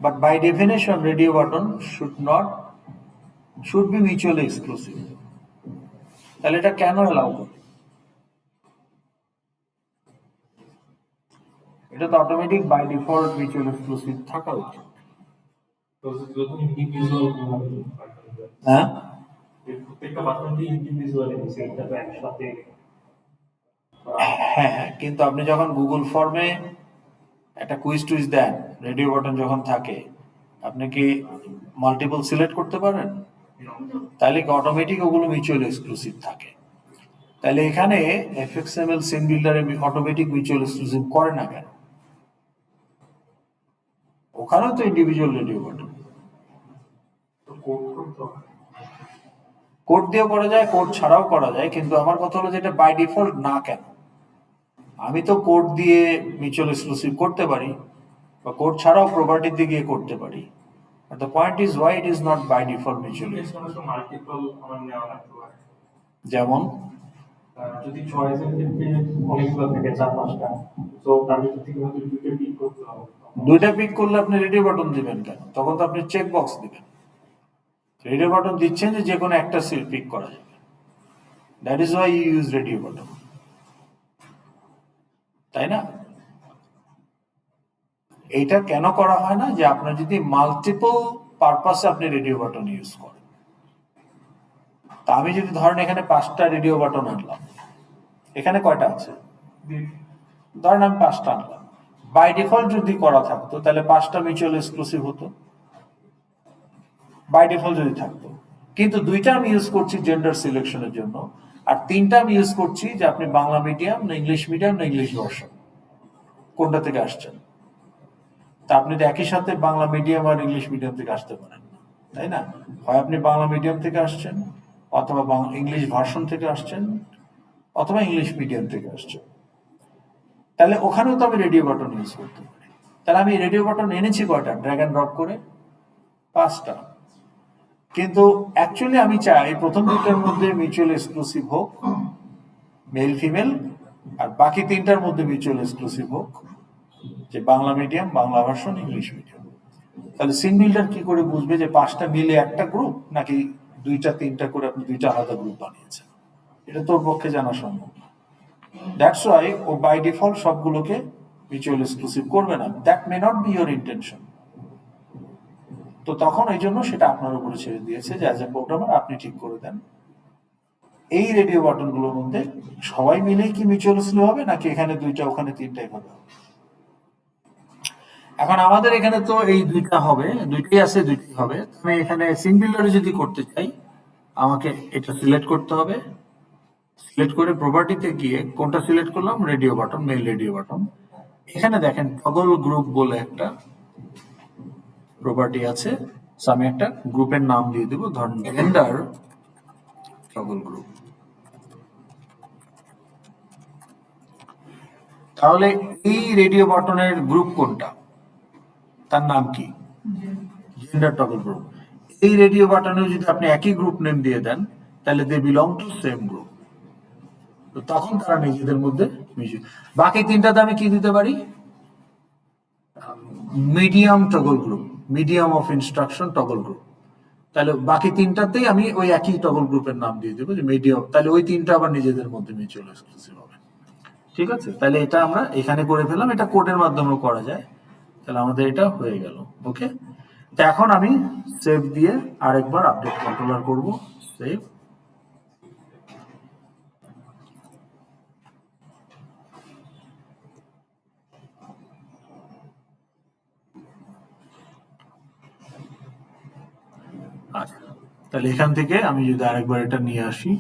S1: But by definition radio button should be mutually exclusive. তাহলে এটা কেন অ্যালাউ করে? এটা তো automatic by default mutual exclusive থাকা উচিত। হ্যাঁ, হ্যাঁ, কিন্তু আপনি যখন গুগল ফর্মে একটা কুইজ টুইজ দেন, রেডিও বাটন যখন থাকে, আপনি কি মাল্টিপল সিলেক্ট করতে পারেন? তাহলে কি অটোমেটিক ওগুলো মিউচুয়াল এক্সক্লুসিভ থাকে? তাহলে এখানে এফএক্সএমএল সিন বিল্ডারে অটোমেটিক মিউচুয়াল এক্সক্লুসিভ করে না কেন? ওখানেও তো ইন্ডিভিজুয়াল রেডিও বাটন। কোড দিয়েও করা যায়, কোড ছাড়াও করা যায়, কিন্তু আমার কথা হলো যেটা বাই ডিফল্ট না কেন? আমি তো কোড দিয়ে মিউচুয়াল এক্সক্লুসিভ করতে পারি, বা কোড ছাড়াও প্রপার্টি দিয়ে গিয়ে করতে পারি। But the point is why it is not by default mutually exclusive? যেমন
S2: যদি চয়েসের ক্ষেত্রে অনেকগুলো থাকে 4-5টা, তো তার ভিতর থেকে হয়তো দুটো পিক করতে হবে।
S1: দুইটা পিক করলে আপনি রেডিও বাটন দিবেন কেন? তখন তো আপনি চেক বক্স দিবেন। রেডিও বাটন দিচ্ছেন যে কোনো একটা সিল পিক করা যাবে। That is why you use radio button, তাই না? এইটা কেন করা হয় না? যে আপনার যদি মাল্টিপল পারপাসে আপনি রেডিও বাটন ইউজ করেন, তা আমি যদি ধরেন এখানে 5টা রেডিও বাটন আনলাম, এখানে কয়টা আছে? ধরেন আমি 5টা আনলাম, বাই ডিফল্ট যদি করা থাকতো তাহলে 5টা মিউচুয়াল এক্সক্লুসিভ হতো, বাই ডিফল্ট যদি থাকতো। কিন্তু 2টা আমি ইউজ করছি জেন্ডার সিলেকশনের জন্য, আর 3টা আমি ইউজ করছি যে আপনি বাংলা মিডিয়াম না ইংলিশ মিডিয়াম না ইংলিশ ভার্সন, কোনটা থেকে আসছেন। তা আপনি তো একই সাথে বাংলা মিডিয়াম আর ইংলিশ মিডিয়াম থেকে আসতে পারেন না, তাই না? হয় আপনি বাংলা মিডিয়াম থেকে আসছেন, অথবা ইংলিশ ভার্সন থেকে আসছেন, অথবা ইংলিশ মিডিয়াম থেকে আসছেন। তাহলে ওখানেও তো আমি রেডিও বাটন ইউজ করতে পারি। তাহলে আমি রেডিও বাটন এনেছি কয়টা? ড্র্যাগ অ্যান্ড ড্রপ করে 5টা। কিন্তু অ্যাকচুয়ালি আমি চাই প্রথম 2টার মধ্যে মিউচুয়াল এক্সক্লুসিভ হোক মেল ফিমেল, আর বাকি 3টার মধ্যে মিউচুয়াল এক্সক্লুসিভ হোক যে Bangla medium, Bangla version, English medium. তাহলে সিন বিল্ডার কি করে বুঝবে যে 5টা মিলে একটা গ্রুপ, নাকি 2টা 3টা করে আপনি 2টা আলাদা গ্রুপ বানিয়েছেন? এটা তোর পক্ষে জানা সম্ভব না। দ্যাটস ওয়াই ও বাই ডিফল্ট সবগুলোকে মিউচুয়াল এক্সক্লুসিভ করবে না। That may not be your intention. তো তখন এই জন্য সেটা আপনার উপরে ছেড়ে দিয়েছে যে অ্যাজ এ প্রোগ্রামার আপনি ঠিক করে দেন এই রেডিও বাটনগুলোর মধ্যে সবাই মিলেই কি মিউচুয়াল এক্সক্লুসিভ হবে, নাকি এখানে 2টা ওখানে 3টা এভাবে হবে। এখন আমাদের এখানে তো এই 2টা হবে, 2টাই আছে, 2টাই হবে। আমি এখানে সিন বিল্ডারে যদি করতে চাই, আমাকে এটা সিলেক্ট করতে হবে। সিলেক্ট করে প্রপার্টিতে গিয়ে কোনটা সিলেক্ট করলাম? Radio button, male radio button. এখানে দেখেন টগল গ্রুপ বলে একটা প্রপার্টি আছে, সো আমি একটা গ্রুপের নাম দিয়ে দেবো, ধরুন জেন্ডার টগল গ্রুপ। তাহলে এই রেডিও বাটনের গ্রুপ কোনটা, তার নাম কি? Gender toggle group. এই রেডিও বাটনে যদি আপনি একই গ্রুপ নেম দিয়ে দেন তাহলে they belong to same group, তো তখন তারা নিজেদের মধ্যে মিশে। বাকি তিনটাতে আমি কি দিতে পারি? Medium toggle group, medium of instruction toggle group. তাহলে বাকি তিনটাতেই আমি ওই একই টগল গ্রুপের নাম দিয়ে দেবো যে মিডিয়াম, তাহলে ওই তিনটা আবার নিজেদের মধ্যে মিউচুয়াল এক্সক্লুসিভ হবে। ঠিক আছে, তাহলে এটা আমরা এখানে করে ফেললাম, এটা কোডের মাধ্যমেও করা যায়। তাহলে আমাদের এটা হয়ে গেল। ওকে, তো এখন আমি সেভ দিয়ে আরেকবার আপডেট কন্ট্রোলার করব। সেভ। আচ্ছা, তাহলে এখান থেকে আমি যদি আরেকবার এটা নিয়ে আসি,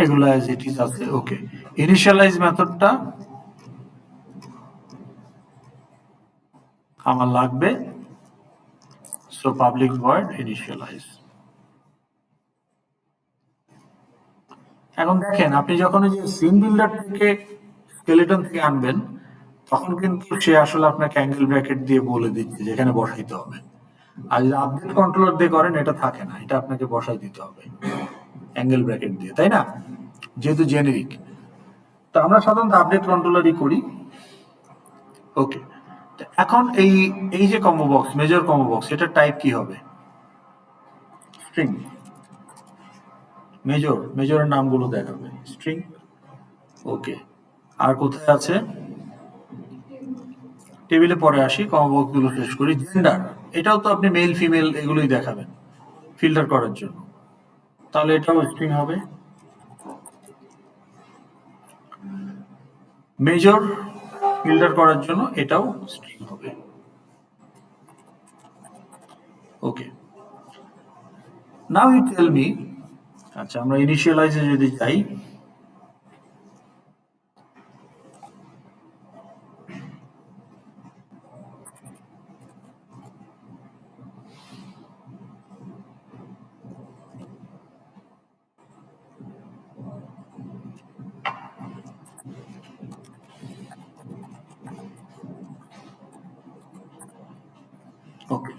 S1: এগুলো অ্যাজ ইট ইজ আছে। ওকে, ইনিশিয়ালাইজ মেথডটা আমার লাগবে, সো পাবলিক ভয়েড ইনিশিয়ালাইজ। এখন দেখেন, আপনি যখন ওই যে সিন বিল্ডার থেকে স্কেলেটন থেকে আনবেন তখন কিন্তু সে আসলে আপনাকে অ্যাঙ্গেল ব্র্যাকেট দিয়ে বলে দিচ্ছে যেখানে বসাইতে হবে। আর যদি আপডেট কন্ট্রোলার দিয়ে করেন এটা থাকে না, এটা আপনাকে বসাই দিতে হবে অ্যাঙ্গেল ব্র্যাকেট দিয়ে, তাই না? যেহেতু জেনেরিক, তো আমরা সাধারণত আপডেট কন্ট্রোলারই করি। ওকে, এখন এই এই যে combo box, major combo box, এটার টাইপ কি হবে? স্ট্রিং। মেজরের নামগুলো দেখাবে স্ট্রিং। ওকে, আর কোথায় আছে? টেবিলে পরে আসি, কম্বো বক্স গুলো শেষ করি। জেন্ডার, এটাও তো আপনি মেল ফিমেল এগুলোই দেখাবেন ফিল্টার করার জন্য, তাহলে এটাও স্ট্রিং হবে। মেজর ফিল্টার করার জন্য এটাও স্ট্রিং হবে। ওকে, নাও ইউ টেল মি। আচ্ছা, আমরা ইনিশিয়ালাইজে যদি যাই, ওকে,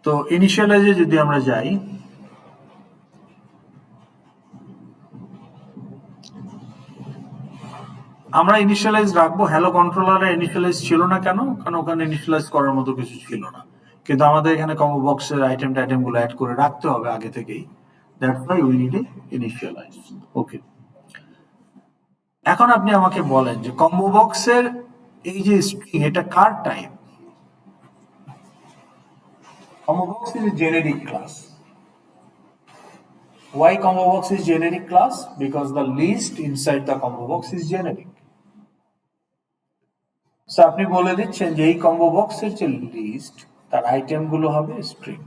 S1: তো ইনিশিয়ালাইজে যদি আমরা যাই, আমরা ইনিশিয়ালাইজ রাখবো। হ্যালো কন্ট্রোলারে ইনিশিয়ালাইজ ছিল না কেন? কারণ ওখানে ইনিশিয়ালাইজ করার মতো কিছু ছিল না, কিন্তু আমাদের এখানে কম্বো বক্সের আইটেম গুলো অ্যাড করে রাখতে হবে আগে থেকেই। That's why we need a initialize. Okay, এখন আপনি আমাকে বলেন যে কম্বো বক্সের এই যে স্ট্রিং, এটা কার type? Combo box is a generic class. Why combo box is generic class? Because the list inside the combo box is generic. So আপনি বলে দিচ্ছেন যে এই কম্বো বক্সের যে লিস্ট, তার আইটেম গুলো হবে স্ট্রিং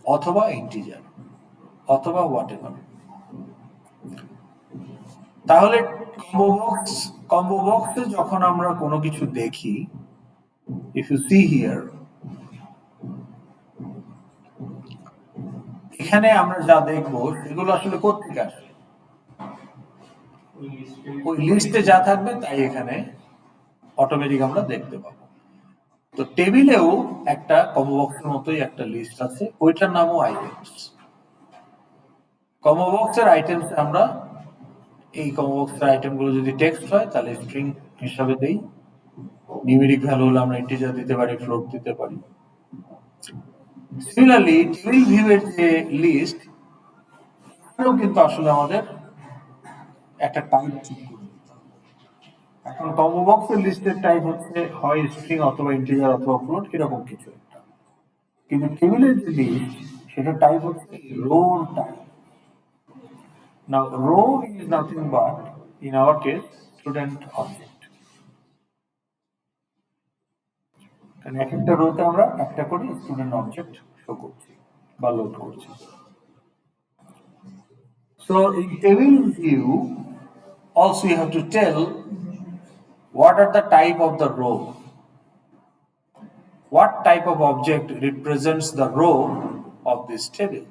S1: অথবা ইন্টিজার অথবা হোয়াটএভার। তাহলে কম্বো বক্সে যখন আমরা কোনো কিছু দেখি, ইফ ইউ সি হিয়ার, এখানে আমরা যা দেখবো সেগুলো আসলে কোত্থেকে আসবে? ওই লিস্টে যা থাকবে তাই এখানে অটোমেটিক আমরা দেখতে পাবো। তো টেবিলেও একটা কম্বো বক্সের মতোই একটা লিস্ট আছে, ওইটার নামও আইটেমস। কম্বো বক্সের আইটেমস আমরা এই কম্বো বক্সের আইটেমগুলো যদি টেক্সট হয় তাহলে স্ট্রিং হিসাবে দেই, নিউমেরিক ভ্যালু হলে আমরা ইন্টিজার দিতে পারি, ফ্লোট দিতে পারি। সিমিলারলি টেবিল ভিউ এর যে লিস্ট, এটাও কিন্তু আসলে আমাদের একটা টাইপ ঠিক করে দিতে হবে। এখন কম্বো বক্সের লিস্টের টাইপ হচ্ছে হয় স্ট্রিং অথবা ইন্টিজার অথবা ফ্লোট, এরকম কিছু একটা। কিন্তু টেবিলের যে লিস্ট, সেটা টাইপ হচ্ছে রোর type. Now row is nothing but, in our case, student object. কারণ এক একটা রোতে আমরা একটা করে স্টুডেন্ট অবজেক্ট শো করছি বা লোড করছি। So in table view, also you have to tell what are the type of the row. What type of object represents the row of this table?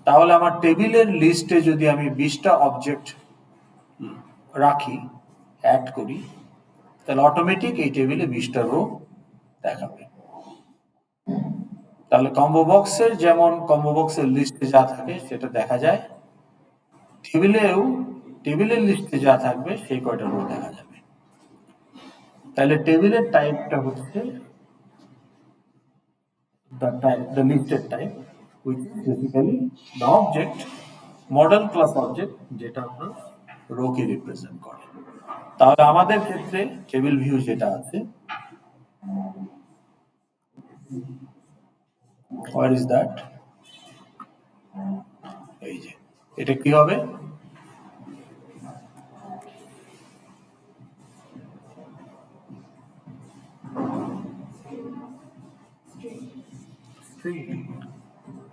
S1: তাহলে আমার টেবিলের লিস্টে যদি আমি 20টা অবজেক্ট রাখি, অ্যাড করি, তাহলে অটোমেটিক এই টেবিলে 20টা রো দেখাবে। তাহলে কম্বো বক্সের যেমন কম্বো বক্সের লিস্টে যা থাকে সেটা দেখা যায়, টেবিলের লিস্টে যা থাকবে সেই কয়টা রো দেখা যাবে। তাহলে টেবিলের টাইপটা হচ্ছে the listed type, which is basically the object, model class object, যেটা আপনার রো কে রিপ্রেজেন্ট করে। তাহলে আমাদের ক্ষেত্রে টেবিল ভিউ যেটা আছে, what is that? এই যে এটা কি হবে?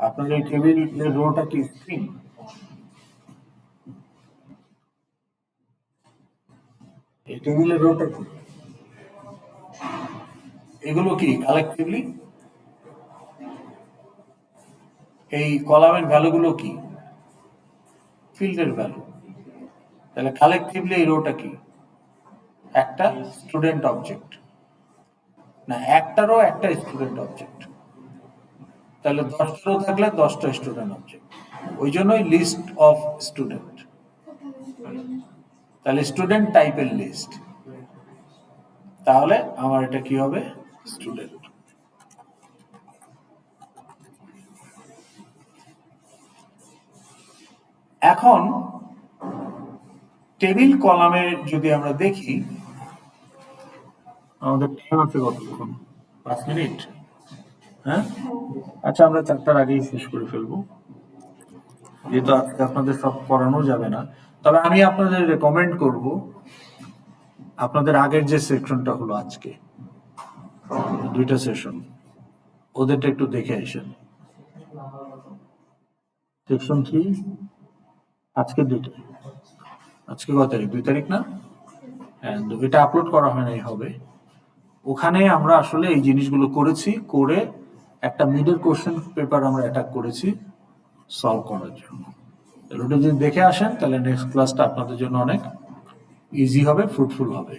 S1: আপনার এই টেবিলের রোটা কি স্ট্রিং? এই টেবিলের রোটা কি? এগুলো কি কালেকটিভলি? এই কলামের ভ্যালুগুলো কি? ফিল্ডের ভ্যালু। তাহলে কালেকটিভলি এই রোটা কি? একটা স্টুডেন্ট অবজেক্ট, না একটারও একটা স্টুডেন্ট অবজেক্ট। তাহলে 10টা রো থাকলে 10টা স্টুডেন্ট অবজেক্ট, ওই জন্যই লিস্ট অফ স্টুডেন্ট। তাহলে স্টুডেন্ট টাইপের লিস্ট, তাহলে আমার এটা কি হবে? স্টুডেন্ট। এখন টেবিল কলামে যদি আমরা দেখি, আমাদের টাইম আছে কতক্ষণ? 5 মিনিট। হ্যাঁ, আচ্ছা আমরা 4টার আগেই শেষ করে ফেলবো, যেহেতু আজকে আপনাদের সব করানো যাবে না। তবে আমি আপনাদের রেকমেন্ড করব, আপনাদের আগের যে সেকশনটা হলো আজকে 2টা সেশন, ওদেরটা একটু দেখে আসেন। সেকশন 3 আজকে 2টা, আজকে কত তারিখ? 2 তারিখ না? হ্যাঁ, এটা আপলোড করা হয় নাই, হবে। ওখানে আমরা আসলে এই জিনিসগুলো করেছি, করে একটা মিডল কোশ্চেন পেপার আমরা অ্যাটাক করেছি সলভ করার জন্য। তাহলে ওটা যদি দেখে আসেন তাহলে নেক্সট ক্লাসটা আপনাদের জন্য অনেক ইজি হবে, ফ্রুটফুল হবে।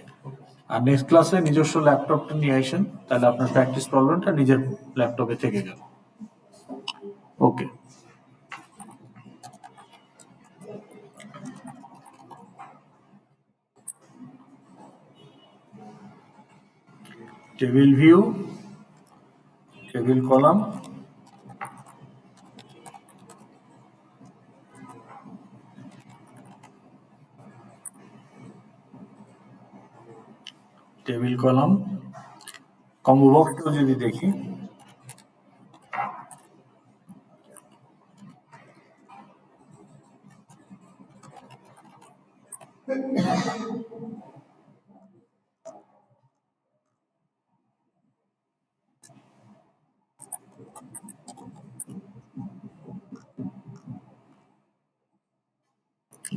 S1: আর নেক্সট ক্লাসে নিজস্ব ল্যাপটপটা নিয়ে আসেন, তাহলে আপনার প্র্যাকটিস প্রবলেমটা নিজের ল্যাপটপে থেকে গেল। Okay, table view, table column, table column, combo বক্সটাও যদি দেখি,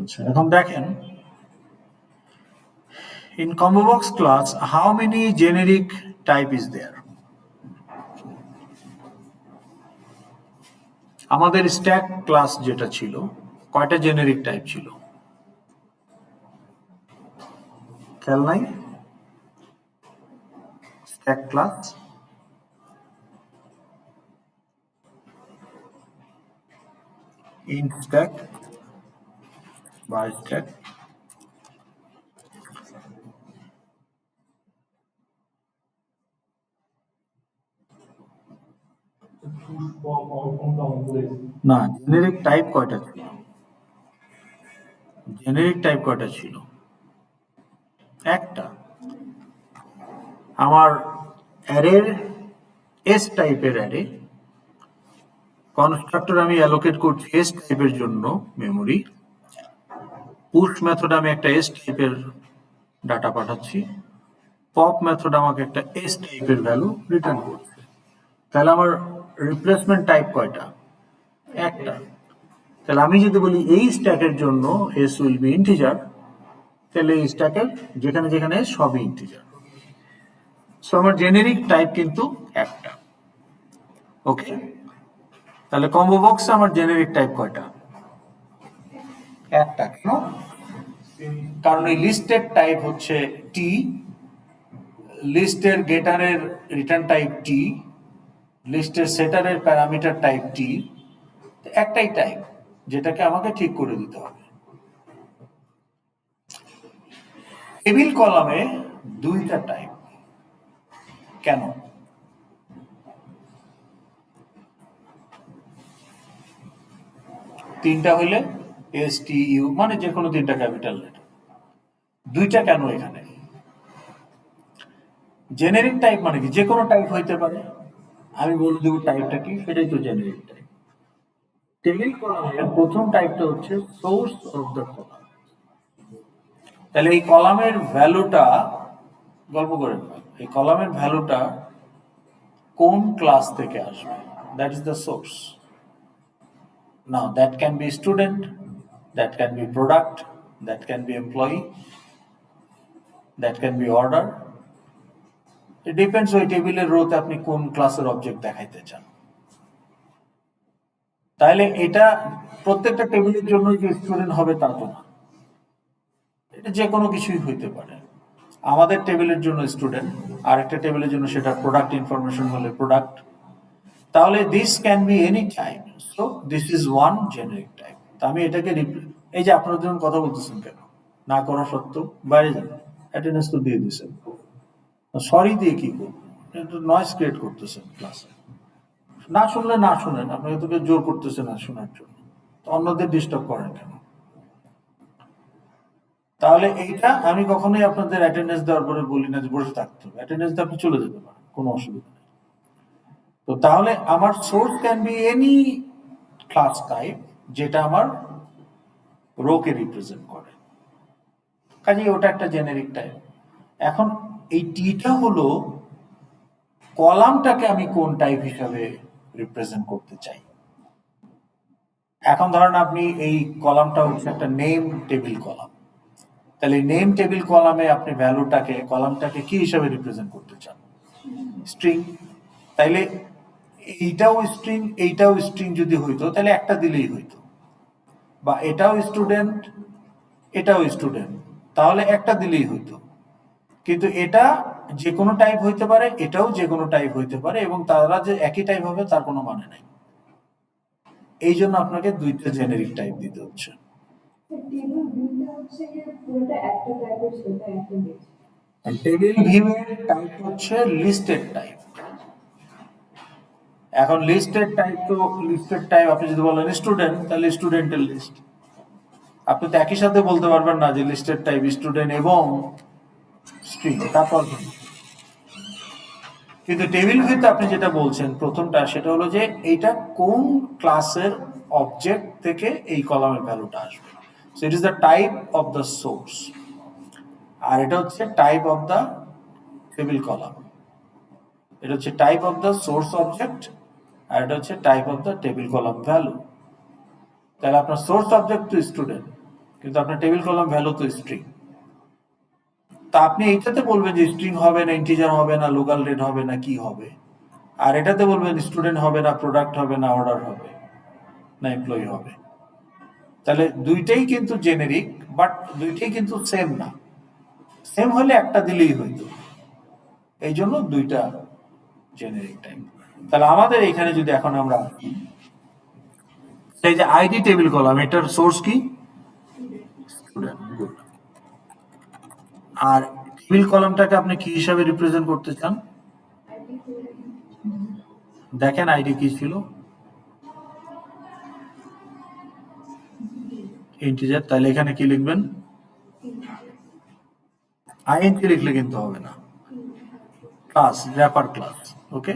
S1: আচ্ছা এখন দেখেন, in combo box class how many generic type is there? আমাদের স্ট্যাক ক্লাস যেটা ছিল, কয়টা জেনেরিক টাইপ ছিল খেয়াল নাই? Stack class int stack, by stack, না জেনেরিক টাইপ কয়টা ছিল? জেনেরিক টাইপ কয়টা ছিল? একটা। আমার অ্যারের এস টাইপের অ্যারে কনস্ট্রাক্টর আমি অ্যালোকেট করছি এস টাইপের জন্য মেমরি, পুশ মেথড আমি একটা এস টাইপের ডাটা পাঠাচ্ছি, পপ মেথড আমাকে একটা এস টাইপের ভ্যালু রিটার্ন করছে। তাহলে আমার রিপ্লেসমেন্ট টাইপ কয়টা? একটা। তাহলে আমি যদি বলি এই স্ট্যাকের জন্য s উইল বি ইন্টিজার, তাহলে এই স্ট্যাকের যেখানে যেখানে সবই ইন্টিজার। সো আমার জেনেরিক টাইপ কিন্তু একটা। ওকে, তাহলে কম্বো বক্সে আমার জেনেরিক টাইপ কয়টা? একটা। কেন? কারণ এই লিস্টের টাইপ হচ্ছে টি, লিস্টের গেটারের রিটার্ন টাইপ টি, লিস্টের সেটারের প্যারামিটার টাইপ টি, একটাই টাইপ যেটাকে আমাকে ঠিক করে দিতে হবে। টেবিল কলামে দুইটা টাইপ, কেন? তিনটা হইলে এস টি ইউ মানে যে কোনো তিনটা ক্যাপিটাল লেটার, দুইটা কেন এখানে? জেনেরিক টাইপ মানে কি? যে কোনো টাইপ হইতে পারে, আমি বলে দেবো টাইপটা কি, সেটাই তো জেনেরিক টাইপ। টেবিল কলামের প্রথম টাইপটা হচ্ছে সোর্স অফ দ্য কলাম। তাহলে এই কলামের ভ্যালুটা গল্প করে, এই কলামের ভ্যালুটা কোন ক্লাস থেকে আসবে, that is the source. Now that can be student, that can be product, that can be employee, that can be order. It depends ওই টেবিলের রোতে আপনি কোন ক্লাসের অবজেক্ট দেখাইতে চান। তাহলে এটা প্রত্যেকটা টেবিলের জন্য যে স্টুডেন্ট হবে তা তো না, এটা যে কোনো কিছুই হইতে পারে। আমাদের টেবিলের জন্য স্টুডেন্ট, আর একটা টেবিলের জন্য সেটা প্রোডাক্ট ইনফরমেশন হলে প্রোডাক্ট। তাহলে this can be any type, so this is one generic type. আমি এটাকে এই যে আপনারা যখন কথা বলতেছেন কেন না করা সত্ত্বেও বাইরে যান, অ্যাটেন্ডেন্স তো দিয়ে দিচ্ছেন, সরি দিয়ে কি করবো? নয়েজ ক্রিয়েট করতেছেন ক্লাসে, না শুনলে না শুনেন, আপনাকে তোকে জোর করতেছে না শোনার জন্য, অন্যদের ডিস্টার্ব করেন কেন? তাহলে এইটা আমি কখনোই আপনাদের অ্যাটেন্ডেন্স দেওয়ার পরে বলি না যে বসে থাকতে হবে, অ্যাটেন্ডেন্স দিয়ে আপনি চলে যেতে পারেন, কোনো অসুবিধা নেই। তো তাহলে আমার source can be any class type যেটা আমার রোকে রিপ্রেজেন্ট করে, কাজেই ওটা একটা জেনেরিক টাইপ। এখন এই টিটা হলো কলামটাকে আমি কোন টাইপ হিসাবে রিপ্রেজেন্ট করতে চাই। এখন ধরেন আপনি এই কলামটা হচ্ছে একটা নেম টেবিল কলাম, তাহলে নেম টেবিল কলামে আপনি ভ্যালুটাকে কলামটাকে কি হিসাবে রিপ্রেজেন্ট করতে চান? স্ট্রিং। তাইলে এইটাও স্ট্রিং এইটাও স্ট্রিং যদি হইতো তাহলে একটা দিলেই হইতো, বা এটাও স্টুডেন্ট এটাও স্টুডেন্ট তাহলে একটা দিলেই হইতো। কিন্তু এটা যে কোনো টাইপ হইতে পারে, এটাও যে কোনো টাইপ হইতে পারে, এবং তারা যে একই টাইপ হবে তার কোনো মানে নাই। এই জন্য আপনাকে দুইটা জেনেরিক টাইপ দিতে হচ্ছে। টেবিল ভিউয়ের টাইপ হচ্ছে লিস্টেড টাইপ। এখন লিস্টেড টাইপ তো লিস্টেড টাইপ আপনি যদি বলেন স্টুডেন্ট, তাহলে স্টুডেন্টের লিস্ট। আপনি তো একই সাথে বলতে পারবেন না যে লিস্টেড টাইপ স্টুডেন্ট এবং স্ট্রিং, তারপর। কিন্তু টেবিল ভিউতে আপনি যেটা বলছেন প্রথমটা, সেটা হলো যে এইটা কোন ক্লাসের অবজেক্ট থেকে এই কলামের ভ্যালুটা আসবে, so it is the type of the source. আর এটা হচ্ছে type of the table column, এটা হচ্ছে type of the source object, আর এটা হচ্ছে type of the table column value. তাহলে আপনার সোর্স অবজেক্ট তো স্টুডেন্ট, কিন্তু আপনার টেবিল কলাম ভ্যালু তো স্ট্রিং। তা আপনি এইটাতে বলবেন যে স্ট্রিং হবে না ইন্টিজার হবে না লোকাল রেট হবে না কি হবে, আর এটাতে বলবেন স্টুডেন্ট হবে না প্রোডাক্ট হবে না অর্ডার হবে না এমপ্লয়ি হবে। তাহলে দুইটাই কিন্তু জেনেরিক, বাট দুইটাই কিন্তু সেম না। সেম হলে একটা দিলেই হইতো, এই জন্য দুইটা জেনেরিক টাইপ। তাহলে আমাদের এখানে যদি এখন আমরা সেই যে আইডি টেবিল কলাম, এটার সোর্স কি? স্টুডেন্ট। গুড। আর টেবিল কলামটাকে আপনি কি হিসাবে রিপ্রেজেন্ট করতে চান? দেখেন আইডি কি ছিল, ইন্টিজার। তাহলে এখানে কি লিখবেন? আইএনটি লিখলে কিন্তু হবে না, ক্লাস র্যাপার ক্লাস। ওকে,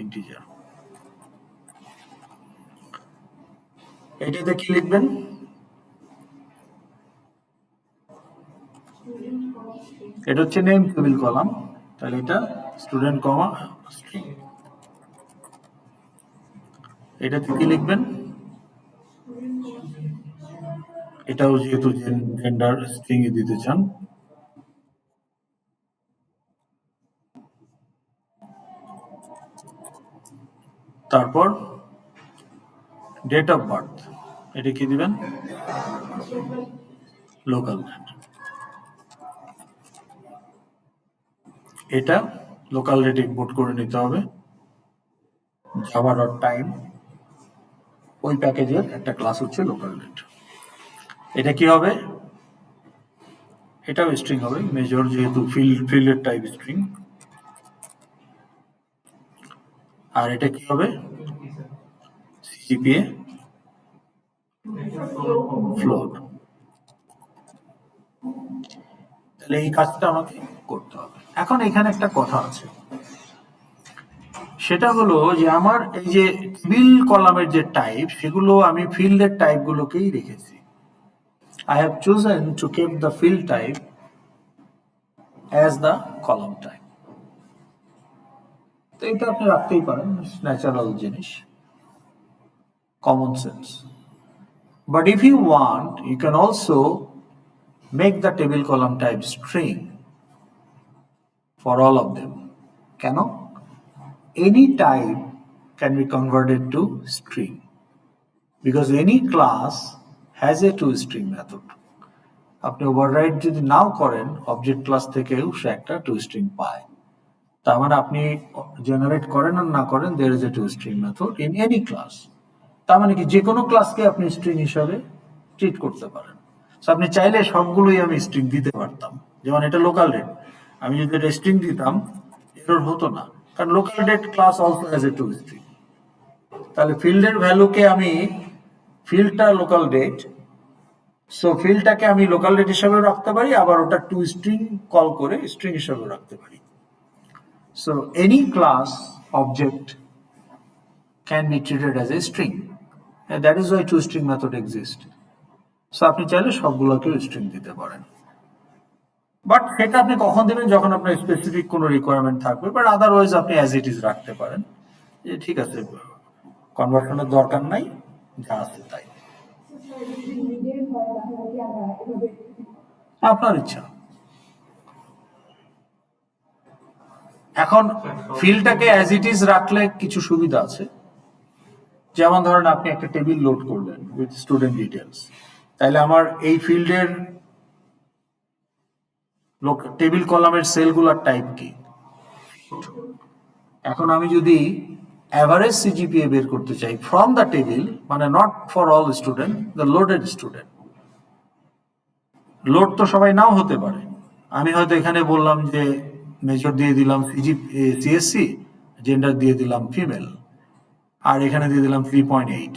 S1: ইন্টিজার। এটাতে কি লিখবেন? এটা হচ্ছে নেম টেবিল কলাম, তাহলে এটা স্টুডেন্ট কমা স্ট্রিং। এটাতে কি লিখবেন? এটাও যেহেতু জেন্ডার স্ট্রিং এ দিতে চান, তারপর ডেট অফ বার্থ, এটা কি দিবেন? Local date. এটা লোকাল ডেট ইম্পোর্ট করে নিতে হবে, জাভা ডট টাইম, ওই প্যাকেজের একটা ক্লাস হচ্ছে লোকাল ডেট। এটা কি হবে? এটাও স্ট্রিং হবে, মেজর যেহেতু ফিল্ডের টাইপ স্ট্রিং। আর এটা কি হবে? CGPA float. তাহলে এই কাজটা আমাকে করতে হবে। এখন এখানে একটা কথা আছে, সেটা হলো যে আমার এই যে টেবিল কলামের যে টাইপ, সেগুলো আমি ফিল্ডের টাইপ গুলোকেই রেখেছি। I have chosen to keep the field type as the column type. তো এটা আপনি রাখতেই পারেন, ন্যাচারাল জিনিস, common sense. But if you want, you can also make the table column type string for all of them. কেন? Any type can be converted to string because any class has a toString method. আপনি override যদি নাও করেন, object class থেকেও সে একটা toString পায়। তার মানে আপনি জেনারেট করেন আর না করেন, there is a toString method in any class. তার মানে কি যে কোনো ক্লাসকে আপনি স্ট্রিং হিসাবে ট্রিট করতে পারেন। So আপনি চাইলে সবগুলোই আমি স্ট্রিং দিতে পারতাম, যেমন এটা লোকাল ডেট, আমি যদি এটা স্ট্রিং দিতাম এরর হতো না, কারণ local date class also has a toString। তাহলে ফিল্ডের ভ্যালুকে আমি, ফিল্ডটা লোকাল ডেট, সো ফিল্ডটাকে আমি লোকাল ডেট হিসাবেও রাখতে পারি, আবার ওটা toString কল করে স্ট্রিং হিসাবেও রাখতে পারি। So any class object can be treated as a string, and that is why toString method exists. So আপনি চাইলে সবগুলোকেও স্ট্রিং দিতে পারেন, বাট সেটা আপনি কখন দেবেন? যখন আপনার স্পেসিফিক কোনো রিকোয়ারমেন্ট থাকবে, বাট আদারওয়াইজ আপনি অ্যাজ ইট ইজ রাখতে পারেন, যে ঠিক আছে কনভার্সনের দরকার নাই, যা আছে তাই, আপনার ইচ্ছা। এখন ফিল্ডটাকে অ্যাজ ইট ইজ রাখলে কিছু সুবিধা আছে, যেমন ধরেন আপনি একটা টেবিল লোড করলেন উইথ স্টুডেন্ট ডিটেলস, তাহলে আমার এই ফিল্ডের টেবিল কলামের সেলগুলোর টাইপ কি? এখন আমি যদি অ্যাভারেজ সিজিপিএ বের করতে চাই ফ্রম দ্য টেবিল, মানে not for all student, the loaded student, load তো সবাই নাও হতে পারে। আমি হয়তো এখানে বললাম যে মেজর দিয়ে দিলাম সিএসসি, জেন্ডার দিয়ে দিলাম ফিমেল, আর এখানে দিয়ে দিলাম 3.8,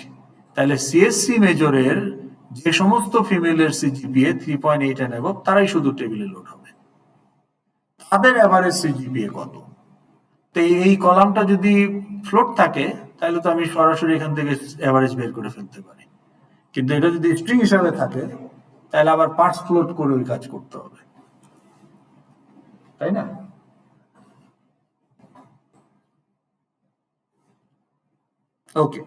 S1: তাহলে সিএসসি মেজরের যে সমস্ত ফিমেলের সিজিপিএ 3.8 এন্ড অ্যাবভ, তারাই শুধু টেবিলে লোড হবে। তাদের অ্যাভারেজ সিজিপিএ কত? তো এই কলামটা যদি ফ্লোট থাকে, তাহলে তো আমি সরাসরি এখান থেকে অ্যাভারেজ বের করে ফেলতে পারি, কিন্তু এটা যদি স্ট্রিং হিসাবে থাকে, তাহলে আবার পার্টস ফ্লোট করে ওই কাজ করতে হবে, তাই না? ওকে,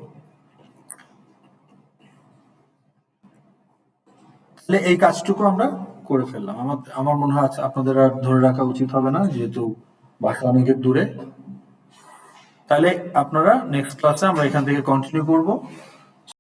S1: তাহলে এই কাজটুকু আমরা করে ফেললাম। আমার মনে হয় আপনাদের আর ধরে রাখা উচিত হবে না, যেহেতু বাসা অনেক দূরে। তাহলে আপনারা নেক্সট ক্লাসে আমরা এখান থেকে কন্টিনিউ করব।